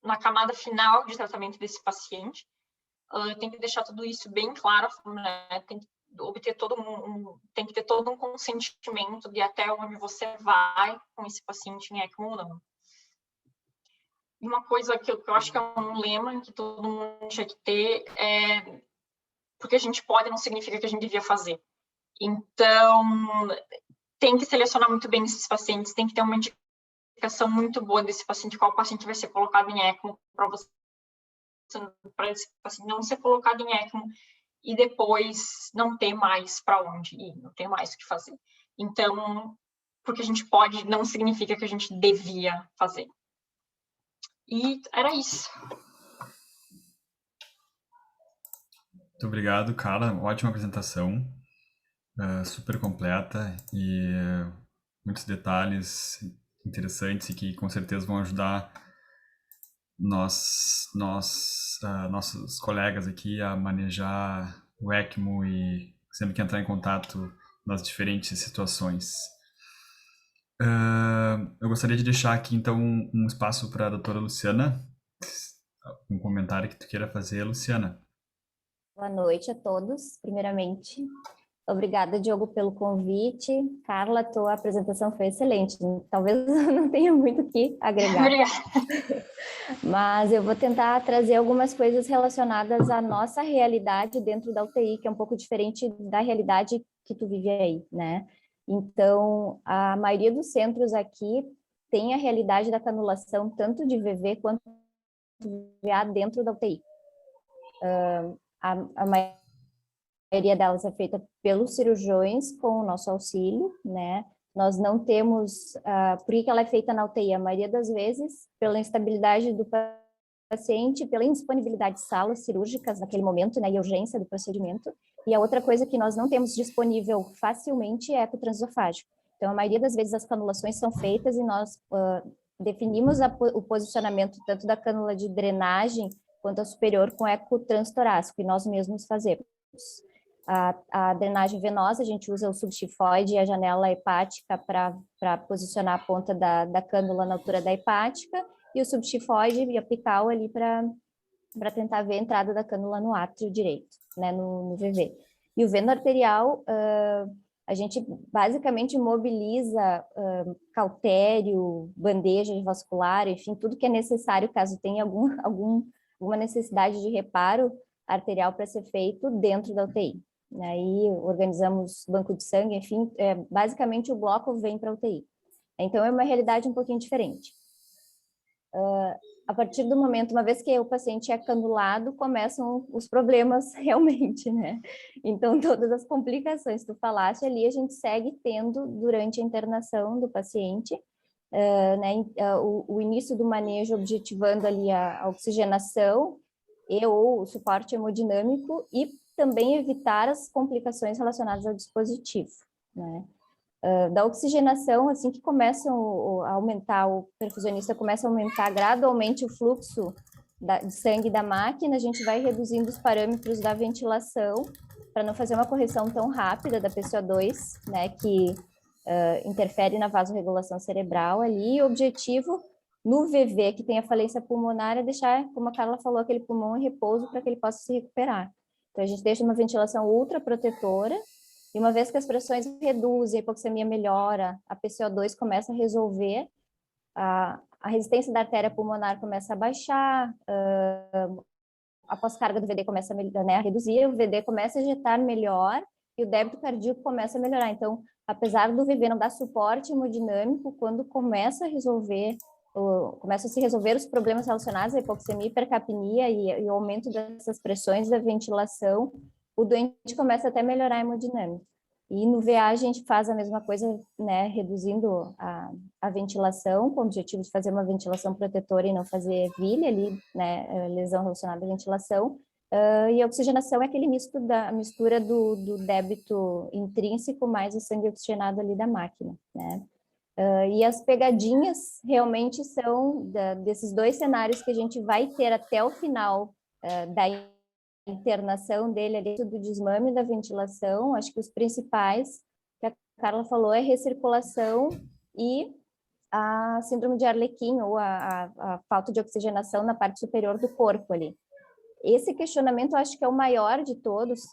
na camada final de tratamento desse paciente. Tem que deixar tudo isso bem claro, né? Tem que obter tem que ter todo um consentimento de até onde você vai com esse paciente em ECMO ou não. E uma coisa que eu acho que é um lema que todo mundo tinha que ter é porque a gente pode não significa que a gente devia fazer. Então, tem que selecionar muito bem esses pacientes, tem que ter uma indicação muito boa desse paciente, qual paciente vai ser colocado em ECMO para esse paciente não ser colocado em ECMO e depois não ter mais para onde ir, não ter mais o que fazer. Então, porque a gente pode, não significa que a gente devia fazer. E era isso. Muito obrigado, Carla. Ótima apresentação, super completa e muitos detalhes interessantes e que com certeza vão ajudar nossos colegas aqui a manejar o ECMO e sempre que entrar em contato nas diferentes situações. Eu gostaria de deixar aqui, então, um espaço para a doutora Luciana. Um comentário que tu queira fazer, Luciana. Boa noite a todos, primeiramente. Obrigada, Diogo, pelo convite. Carla, tua apresentação foi excelente. Talvez eu não tenha muito o que agregar. Obrigada. Mas eu vou tentar trazer algumas coisas relacionadas à nossa realidade dentro da UTI, que é um pouco diferente da realidade que tu vive aí, né? Então, a maioria dos centros aqui tem a realidade da canulação tanto de VV quanto de VA dentro da UTI. A maioria delas é feita pelos cirurgiões com o nosso auxílio, né? Nós não temos... por que ela é feita na UTI? A maioria das vezes, pela instabilidade do paciente, pela indisponibilidade de salas cirúrgicas naquele momento, né? E urgência do procedimento. E a outra coisa que nós não temos disponível facilmente é ecotransesofágico. Então, a maioria das vezes as canulações são feitas e nós definimos o posicionamento tanto da cânula de drenagem quanto a superior com eco transtorácico, e nós mesmos fazemos. A drenagem venosa, a gente usa o subtifoide e a janela hepática para posicionar a ponta da cânula na altura da hepática, e o subtifoide e apical ali para tentar ver a entrada da cânula no átrio direito, né, no VV. E o veno arterial, a gente basicamente mobiliza cautério, bandeja vascular, enfim, tudo que é necessário caso tenha alguma necessidade de reparo arterial para ser feito dentro da UTI. Aí organizamos banco de sangue, enfim, basicamente o bloco vem para a UTI. Então é uma realidade um pouquinho diferente. A partir do momento, uma vez que o paciente é canulado, começam os problemas realmente, né? Então todas as complicações que tu falaste ali, a gente segue tendo durante a internação do paciente, né? O início do manejo objetivando ali a oxigenação ou o suporte hemodinâmico e também evitar as complicações relacionadas ao dispositivo, né? Da oxigenação, assim que começam a aumentar, o perfusionista começa a aumentar gradualmente o fluxo de sangue da máquina, a gente vai reduzindo os parâmetros da ventilação para não fazer uma correção tão rápida da PCO2, né, que interfere na vasorregulação cerebral ali. E o objetivo no VV, que tem a falência pulmonar, é deixar, como a Carla falou, aquele pulmão em repouso para que ele possa se recuperar. Então, a gente deixa uma ventilação ultraprotetora, e uma vez que as pressões reduzem, a hipoxemia melhora, a PCO2 começa a resolver, a resistência da artéria pulmonar começa a baixar, a pós-carga do VD começa a, melhorar, né, a reduzir, o VD começa a ejetar melhor, e o débito cardíaco começa a melhorar. Então, apesar do VV não dar suporte hemodinâmico, quando começa a se resolver os problemas relacionados à hipoxemia, hipercapnia e o aumento dessas pressões da ventilação, o doente começa até a melhorar a hemodinâmica. E no VA a gente faz a mesma coisa, né, reduzindo a ventilação, com o objetivo de fazer uma ventilação protetora e não fazer vilha ali, né, lesão relacionada à ventilação. E a oxigenação é aquele mistura do débito intrínseco mais o sangue oxigenado ali da máquina, né? E as pegadinhas realmente são desses dois cenários que a gente vai ter até o final da internação dele ali, do desmame e da ventilação. Acho que os principais que a Carla falou é recirculação e a síndrome de Arlequim, ou a falta de oxigenação na parte superior do corpo ali. Esse questionamento eu acho que é o maior de todos,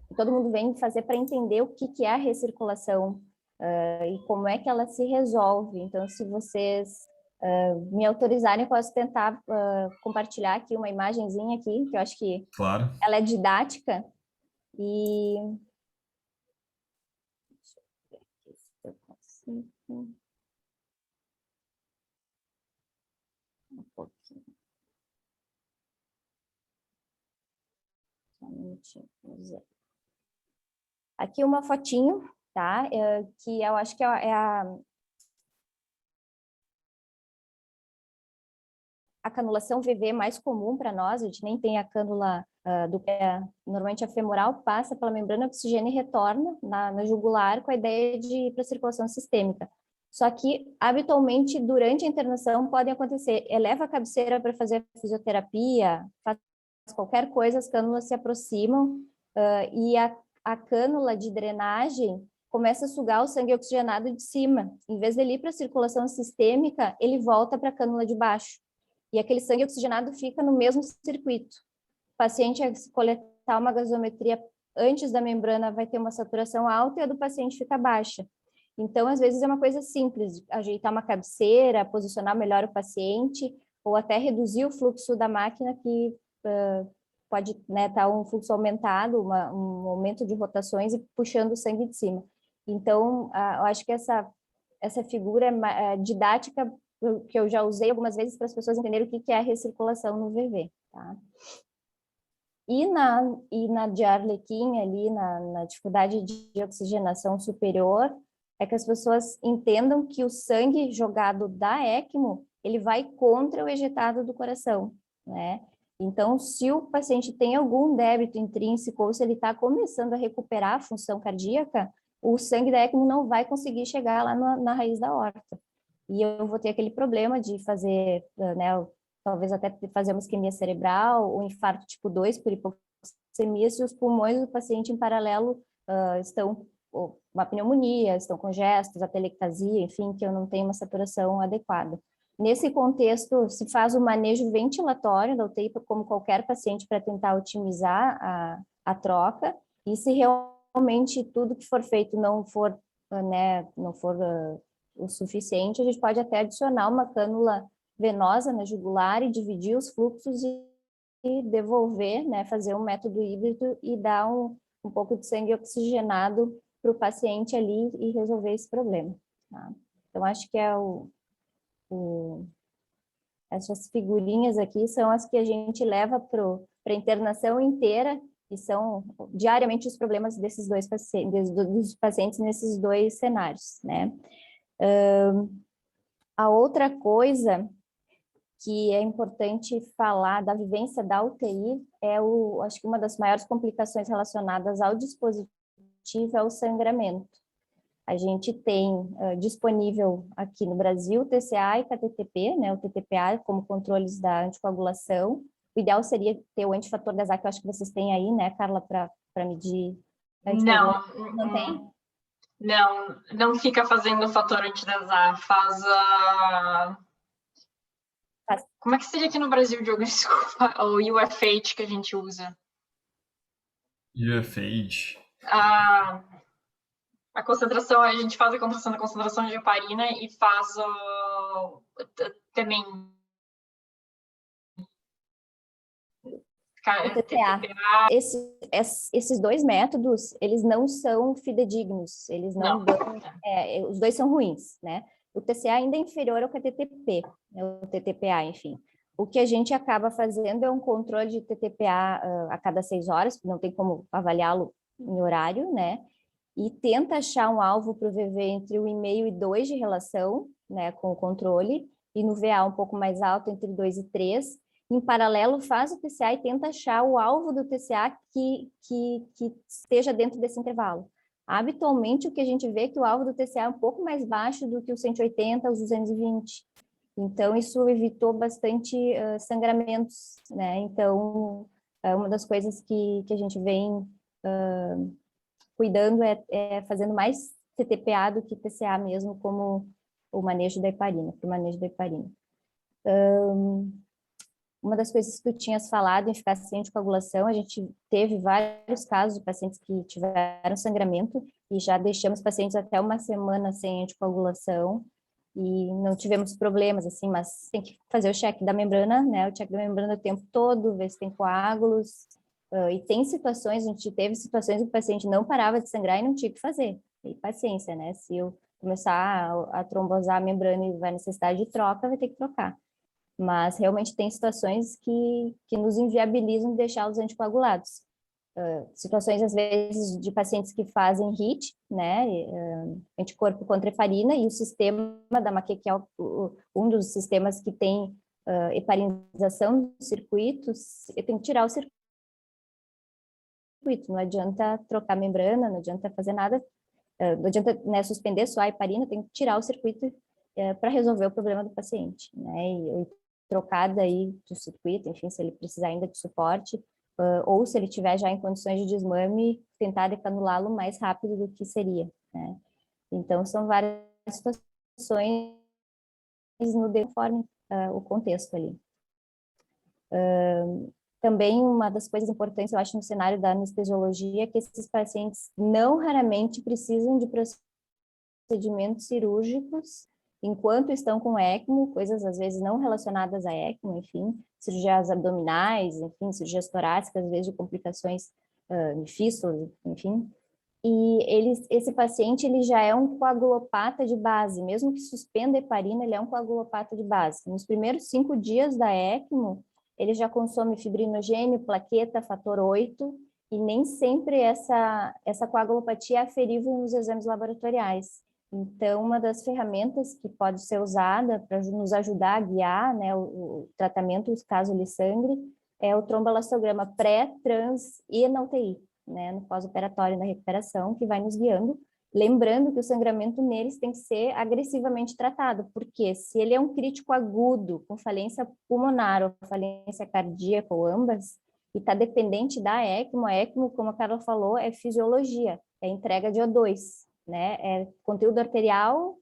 que todo mundo vem fazer para entender o que é a recirculação e como é que ela se resolve. Então, se vocês me autorizarem, eu posso tentar compartilhar aqui uma imagenzinha aqui, que eu acho que Claro. ela é didática. E deixa eu ver aqui se eu consigo. Um pouquinho. Só um minutinho. Aqui uma fotinho, tá? Que eu acho que é a canulação VV mais comum para nós. A gente nem tem a cânula do pé, normalmente a femoral passa pela membrana oxigênio e retorna na jugular com a ideia de ir para a circulação sistêmica. Só que, habitualmente, durante a internação, podem acontecer, eleva a cabeceira para fazer fisioterapia, faz qualquer coisa, as cânulas se aproximam e a cânula de drenagem começa a sugar o sangue oxigenado de cima. Em vez de ele ir para a circulação sistêmica, ele volta para a cânula de baixo. E aquele sangue oxigenado fica no mesmo circuito. O paciente, se coletar uma gasometria antes da membrana, vai ter uma saturação alta e a do paciente fica baixa. Então, às vezes, é uma coisa simples, ajeitar uma cabeceira, posicionar melhor o paciente, ou até reduzir o fluxo da máquina, que pode estar um fluxo aumentado, um aumento de rotações e puxando o sangue de cima. Então, eu acho que essa figura didática que eu já usei algumas vezes para as pessoas entenderem o que é a recirculação no VV, tá? E na de Arlequim, ali na dificuldade de oxigenação superior, é que as pessoas entendam que o sangue jogado da ECMO, ele vai contra o ejetado do coração, né? Então, se o paciente tem algum débito intrínseco ou se ele está começando a recuperar a função cardíaca, o sangue da ECMO não vai conseguir chegar lá na raiz da aorta. E eu vou ter aquele problema de fazer, né, talvez até fazer uma isquemia cerebral, ou infarto tipo 2 por hipoxemia, se os pulmões do paciente em paralelo estão com uma pneumonia, estão congestos, atelectasia, enfim, que eu não tenho uma saturação adequada. Nesse contexto, se faz o manejo ventilatório da UTI, como qualquer paciente, para tentar otimizar a troca, e se realmente tudo que for feito não for, né, o suficiente, a gente pode até adicionar uma cânula venosa na jugular e dividir os fluxos e devolver, né, fazer um método híbrido e dar um pouco de sangue oxigenado para o paciente ali e resolver esse problema, tá? Então, acho que essas figurinhas aqui são as que a gente leva para a internação inteira e são diariamente os problemas desses dois pacientes, dos pacientes nesses dois cenários, né? A outra coisa que é importante falar da vivência da UTI acho que uma das maiores complicações relacionadas ao dispositivo é o sangramento. A gente tem disponível aqui no Brasil o TCA e KTTP, né, o TTPA como controles da anticoagulação. O ideal seria ter o antifator da ASA, que eu acho que vocês têm aí, né, Carla, para medir a anticoagulação. Não tem? Não fica fazendo o fator anti-DASA, faz a... Como é que seria aqui no Brasil, Diogo? Desculpa, o UFH que a gente usa. UFH. A concentração, a gente faz a contração da concentração de heparina e faz também... TCA. TTPA. Esses dois métodos, eles não são fidedignos, eles não dão, os dois são ruins, né? O TCA ainda é inferior ao KTTP, né? O TTPA, enfim. O que a gente acaba fazendo é um controle de TTPA a cada 6 horas, porque não tem como avaliá-lo em horário, né? E tenta achar um alvo para o VV entre 1,5 e 2 de relação, né, com o controle, e no VA um pouco mais alto, entre 2 e 3. Em paralelo, faz o TCA e tenta achar o alvo do TCA que esteja dentro desse intervalo. Habitualmente, o que a gente vê é que o alvo do TCA é um pouco mais baixo do que os 180, os 220. Então, isso evitou bastante sangramentos, né? Então, uma das coisas que a gente vem cuidando é fazendo mais TTPA do que TCA mesmo, como o manejo da heparina, para o manejo da heparina. Uma das coisas que tu tinhas falado em ficar sem anticoagulação, a gente teve vários casos de pacientes que tiveram sangramento e já deixamos pacientes até 1 semana sem anticoagulação e não tivemos problemas, assim, mas tem que fazer o check da membrana, né, o check da membrana o tempo todo, ver se tem coágulos, e tem situações, a gente teve situações em que o paciente não parava de sangrar e não tinha o que fazer, e paciência, né, se eu começar a trombosar a membrana e vai necessidade de troca, vai ter que trocar. Mas realmente tem situações que nos inviabilizam de deixar os anticoagulados. Situações, às vezes, de pacientes que fazem HIT, né, anticorpo contra heparina, e o sistema da MAQUE, que é um dos sistemas que tem heparinização dos circuitos, tem que tirar o circuito, não adianta trocar a membrana, não adianta fazer nada, não adianta, né, suspender só a heparina, tem que tirar o circuito para resolver o problema do paciente, né, e trocada aí do circuito, enfim, se ele precisar ainda de suporte, ou se ele tiver já em condições de desmame, tentar decanulá-lo mais rápido do que seria, né? Então, são várias situações no conforme o contexto ali. Também uma das coisas importantes, eu acho, no cenário da anestesiologia, é que esses pacientes não raramente precisam de procedimentos cirúrgicos enquanto estão com ECMO, coisas às vezes não relacionadas a ECMO, enfim, cirurgias abdominais, enfim, cirurgias torácicas, às vezes de complicações de fístula, enfim. E esse paciente ele já é um coagulopata de base, mesmo que suspenda a heparina, ele é um coagulopata de base. Nos primeiros 5 dias da ECMO, ele já consome fibrinogênio, plaqueta, fator 8, e nem sempre essa coagulopatia é aferível nos exames laboratoriais. Então, uma das ferramentas que pode ser usada para nos ajudar a guiar, né, o tratamento, caso ele sangre, é o tromboelastograma pré, trans e na UTI, né, no pós-operatório, na recuperação, que vai nos guiando. Lembrando que o sangramento neles tem que ser agressivamente tratado, porque se ele é um crítico agudo, com falência pulmonar ou falência cardíaca ou ambas, e está dependente da ECMO, a ECMO, como a Carla falou, é fisiologia, é entrega de O2, né? É conteúdo arterial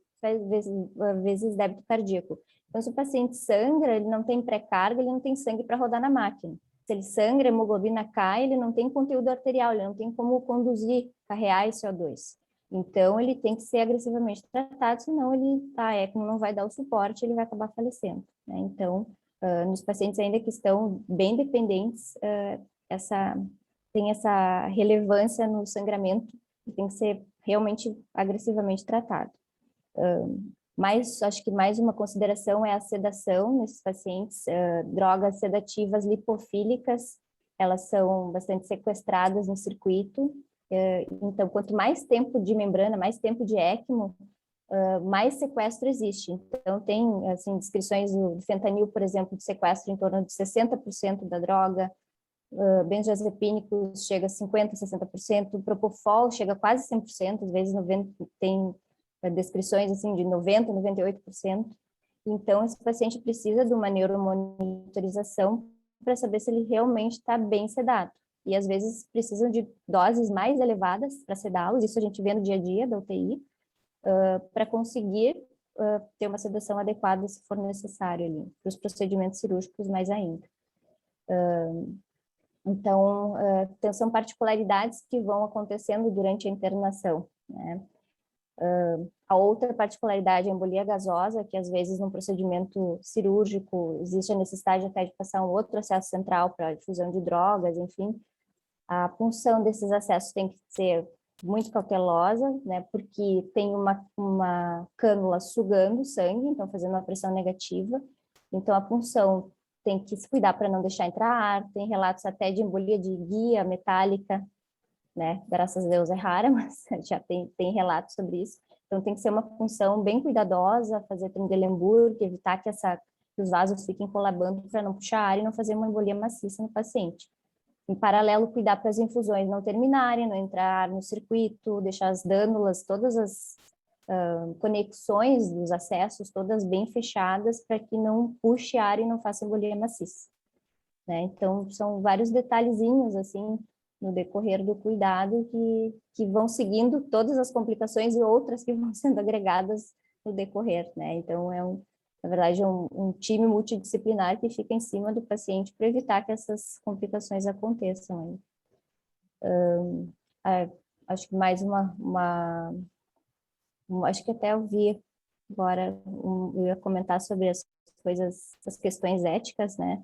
vezes débito cardíaco. Então, se o paciente sangra, ele não tem pré-carga, ele não tem sangue para rodar na máquina. Se ele sangra, a hemoglobina cai, ele não tem conteúdo arterial, ele não tem como conduzir, carrear esse O2. Então, ele tem que ser agressivamente tratado, senão a ECMO não vai dar o suporte, ele vai acabar falecendo, né? Então, nos pacientes ainda que estão bem dependentes, tem essa relevância no sangramento, que tem que ser realmente agressivamente tratado. Mas acho que mais uma consideração é a sedação nesses pacientes. Drogas sedativas lipofílicas, elas são bastante sequestradas no circuito. Então, quanto mais tempo de membrana, mais tempo de ECMO, mais sequestro existe. Então, tem assim, descrições do fentanil, por exemplo, de sequestro em torno de 60% da droga, benzodiazepínicos chega a 50%, 60%, propofol chega a quase 100%, às vezes 90%, tem descrições assim de 90%, 98%. Então, esse paciente precisa de uma neuromonitorização para saber se ele realmente está bem sedado. E às vezes precisam de doses mais elevadas para sedá-los, isso a gente vê no dia a dia da UTI, para conseguir ter uma sedação adequada se for necessário ali, para os procedimentos cirúrgicos mais ainda. Então, são particularidades que vão acontecendo durante a internação, né? A outra particularidade é a embolia gasosa, que às vezes num procedimento cirúrgico existe a necessidade até de passar um outro acesso central para difusão de drogas, enfim. A punção desses acessos tem que ser muito cautelosa, né, porque tem uma cânula sugando sangue, então fazendo uma pressão negativa. Então a punção tem que se cuidar para não deixar entrar ar. Tem relatos até de embolia de guia metálica, né? Graças a Deus é rara, mas já tem relatos sobre isso. Então tem que ser uma punção bem cuidadosa, fazer Trendelenburg, evitar que os vasos fiquem colabando para não puxar ar e não fazer uma embolia maciça no paciente. Em paralelo, cuidar para as infusões não terminarem, não entrar no circuito, deixar as dânulas, todas as conexões dos acessos, todas bem fechadas, para que não puxe ar e não faça embolia maciça. Né? Então, são vários detalhezinhos, assim, no decorrer do cuidado que vão seguindo todas as complicações e outras que vão sendo agregadas no decorrer, né? Então, na verdade, um time multidisciplinar que fica em cima do paciente para evitar que essas complicações aconteçam. Acho que mais acho que até eu vi agora, eu ia comentar sobre as questões éticas, né?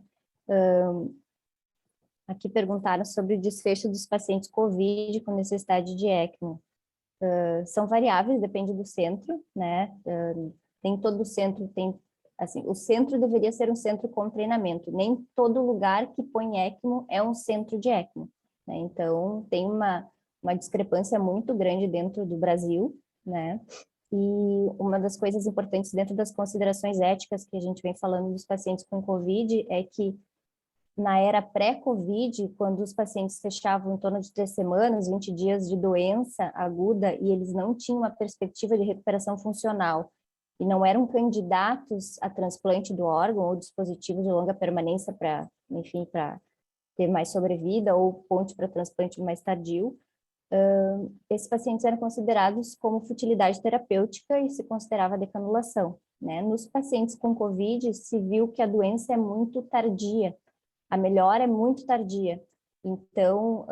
Aqui perguntaram sobre o desfecho dos pacientes COVID com necessidade de ECMO. São variáveis, depende do centro, né? Nem todo centro tem, assim, o centro deveria ser um centro com treinamento. Nem todo lugar que põe ECMO é um centro de ECMO, né? Então, tem uma discrepância muito grande dentro do Brasil, né? E uma das coisas importantes dentro das considerações éticas que a gente vem falando dos pacientes com COVID é que na era pré-Covid, quando os pacientes fechavam em torno de 3 semanas, 20 dias de doença aguda, e eles não tinham uma perspectiva de recuperação funcional, e não eram candidatos a transplante do órgão ou dispositivo de longa permanência para, enfim, para ter mais sobrevida ou ponte para transplante mais tardio, esses pacientes eram considerados como futilidade terapêutica e se considerava decanulação, né? Nos pacientes com COVID, se viu que a doença é muito tardia, a melhora é muito tardia. Então,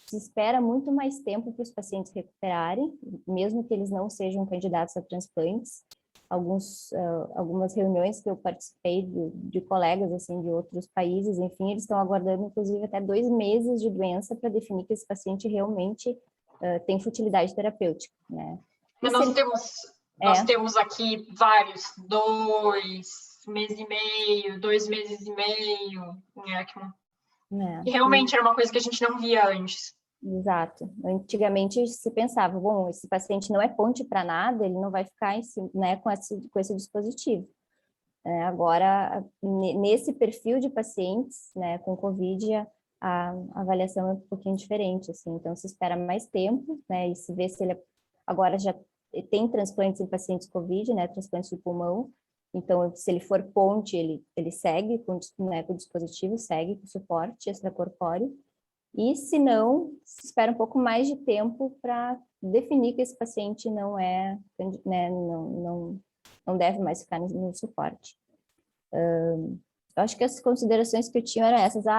se espera muito mais tempo para os pacientes recuperarem, mesmo que eles não sejam candidatos a transplantes. Algumas reuniões que eu participei de colegas assim de outros países, enfim, eles estão aguardando inclusive até 2 meses de doença para definir que esse paciente realmente tem futilidade terapêutica, né? Nós temos aqui vários, 2 meses e meio em ECMO. E realmente era uma coisa que a gente não via antes. Exato. Antigamente se pensava, bom, esse paciente não é ponte para nada, ele não vai ficar né, com esse dispositivo. Agora, nesse perfil de pacientes, né, com COVID, a avaliação é um pouquinho diferente, assim, então se espera mais tempo, né, e se vê se ele agora já tem transplantes em pacientes COVID, né, transplantes de pulmão, então se ele for ponte, ele segue com o dispositivo, segue com suporte extracorpóreo, e se não, se espera um pouco mais de tempo para definir que esse paciente não é, né, não deve mais ficar no suporte. Eu acho que as considerações que eu tinha eram essas. E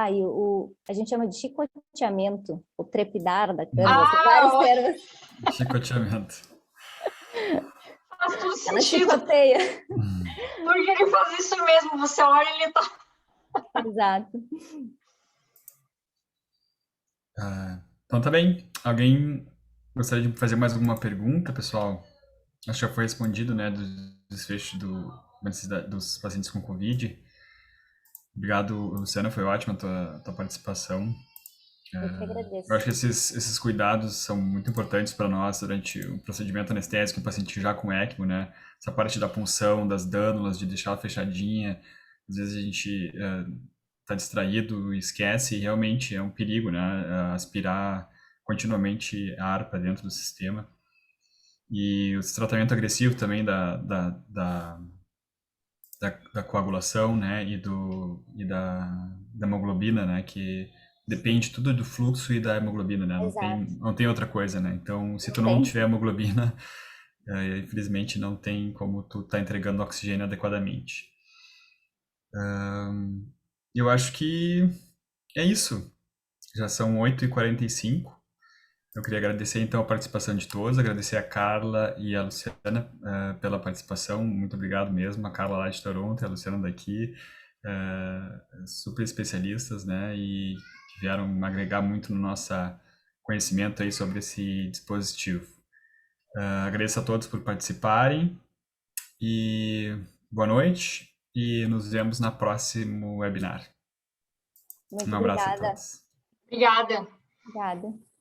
a gente chama de chicoteamento, o trepidar da cama, vários termos. Chicoteamento. Faz todo Ela sentido. chicoteia. Porque ele faz isso mesmo, você olha e ele tá... Exato. Então tá bem. Alguém gostaria de fazer mais alguma pergunta, pessoal? Acho que já foi respondido, né, do desfecho dos pacientes com Covid. Obrigado, Luciana, foi ótima a tua participação. Eu que agradeço. Eu acho que esses cuidados são muito importantes para nós durante o procedimento anestésico em paciente já com ECMO, né? Essa parte da punção, das dânulas, de deixar ela fechadinha. Às vezes a gente está distraído e esquece, e realmente é um perigo, né? Aspirar continuamente ar para dentro do sistema. E o tratamento agressivo também da coagulação, né? E da hemoglobina, né? Que depende tudo do fluxo e da hemoglobina, né? Não tem outra coisa, né? Então, se tu não tiver hemoglobina, infelizmente não tem como tu tá entregando oxigênio adequadamente. Eu acho que é isso. Já são 8h45. Eu queria agradecer, então, a participação de todos, agradecer a Carla e a Luciana pela participação, muito obrigado mesmo, a Carla lá de Toronto e a Luciana daqui, super especialistas, né, e que vieram agregar muito no nosso conhecimento aí sobre esse dispositivo. Agradeço a todos por participarem e boa noite e nos vemos na próximo webinar. Muito Um abraço a obrigada. todos. Obrigada. Obrigada.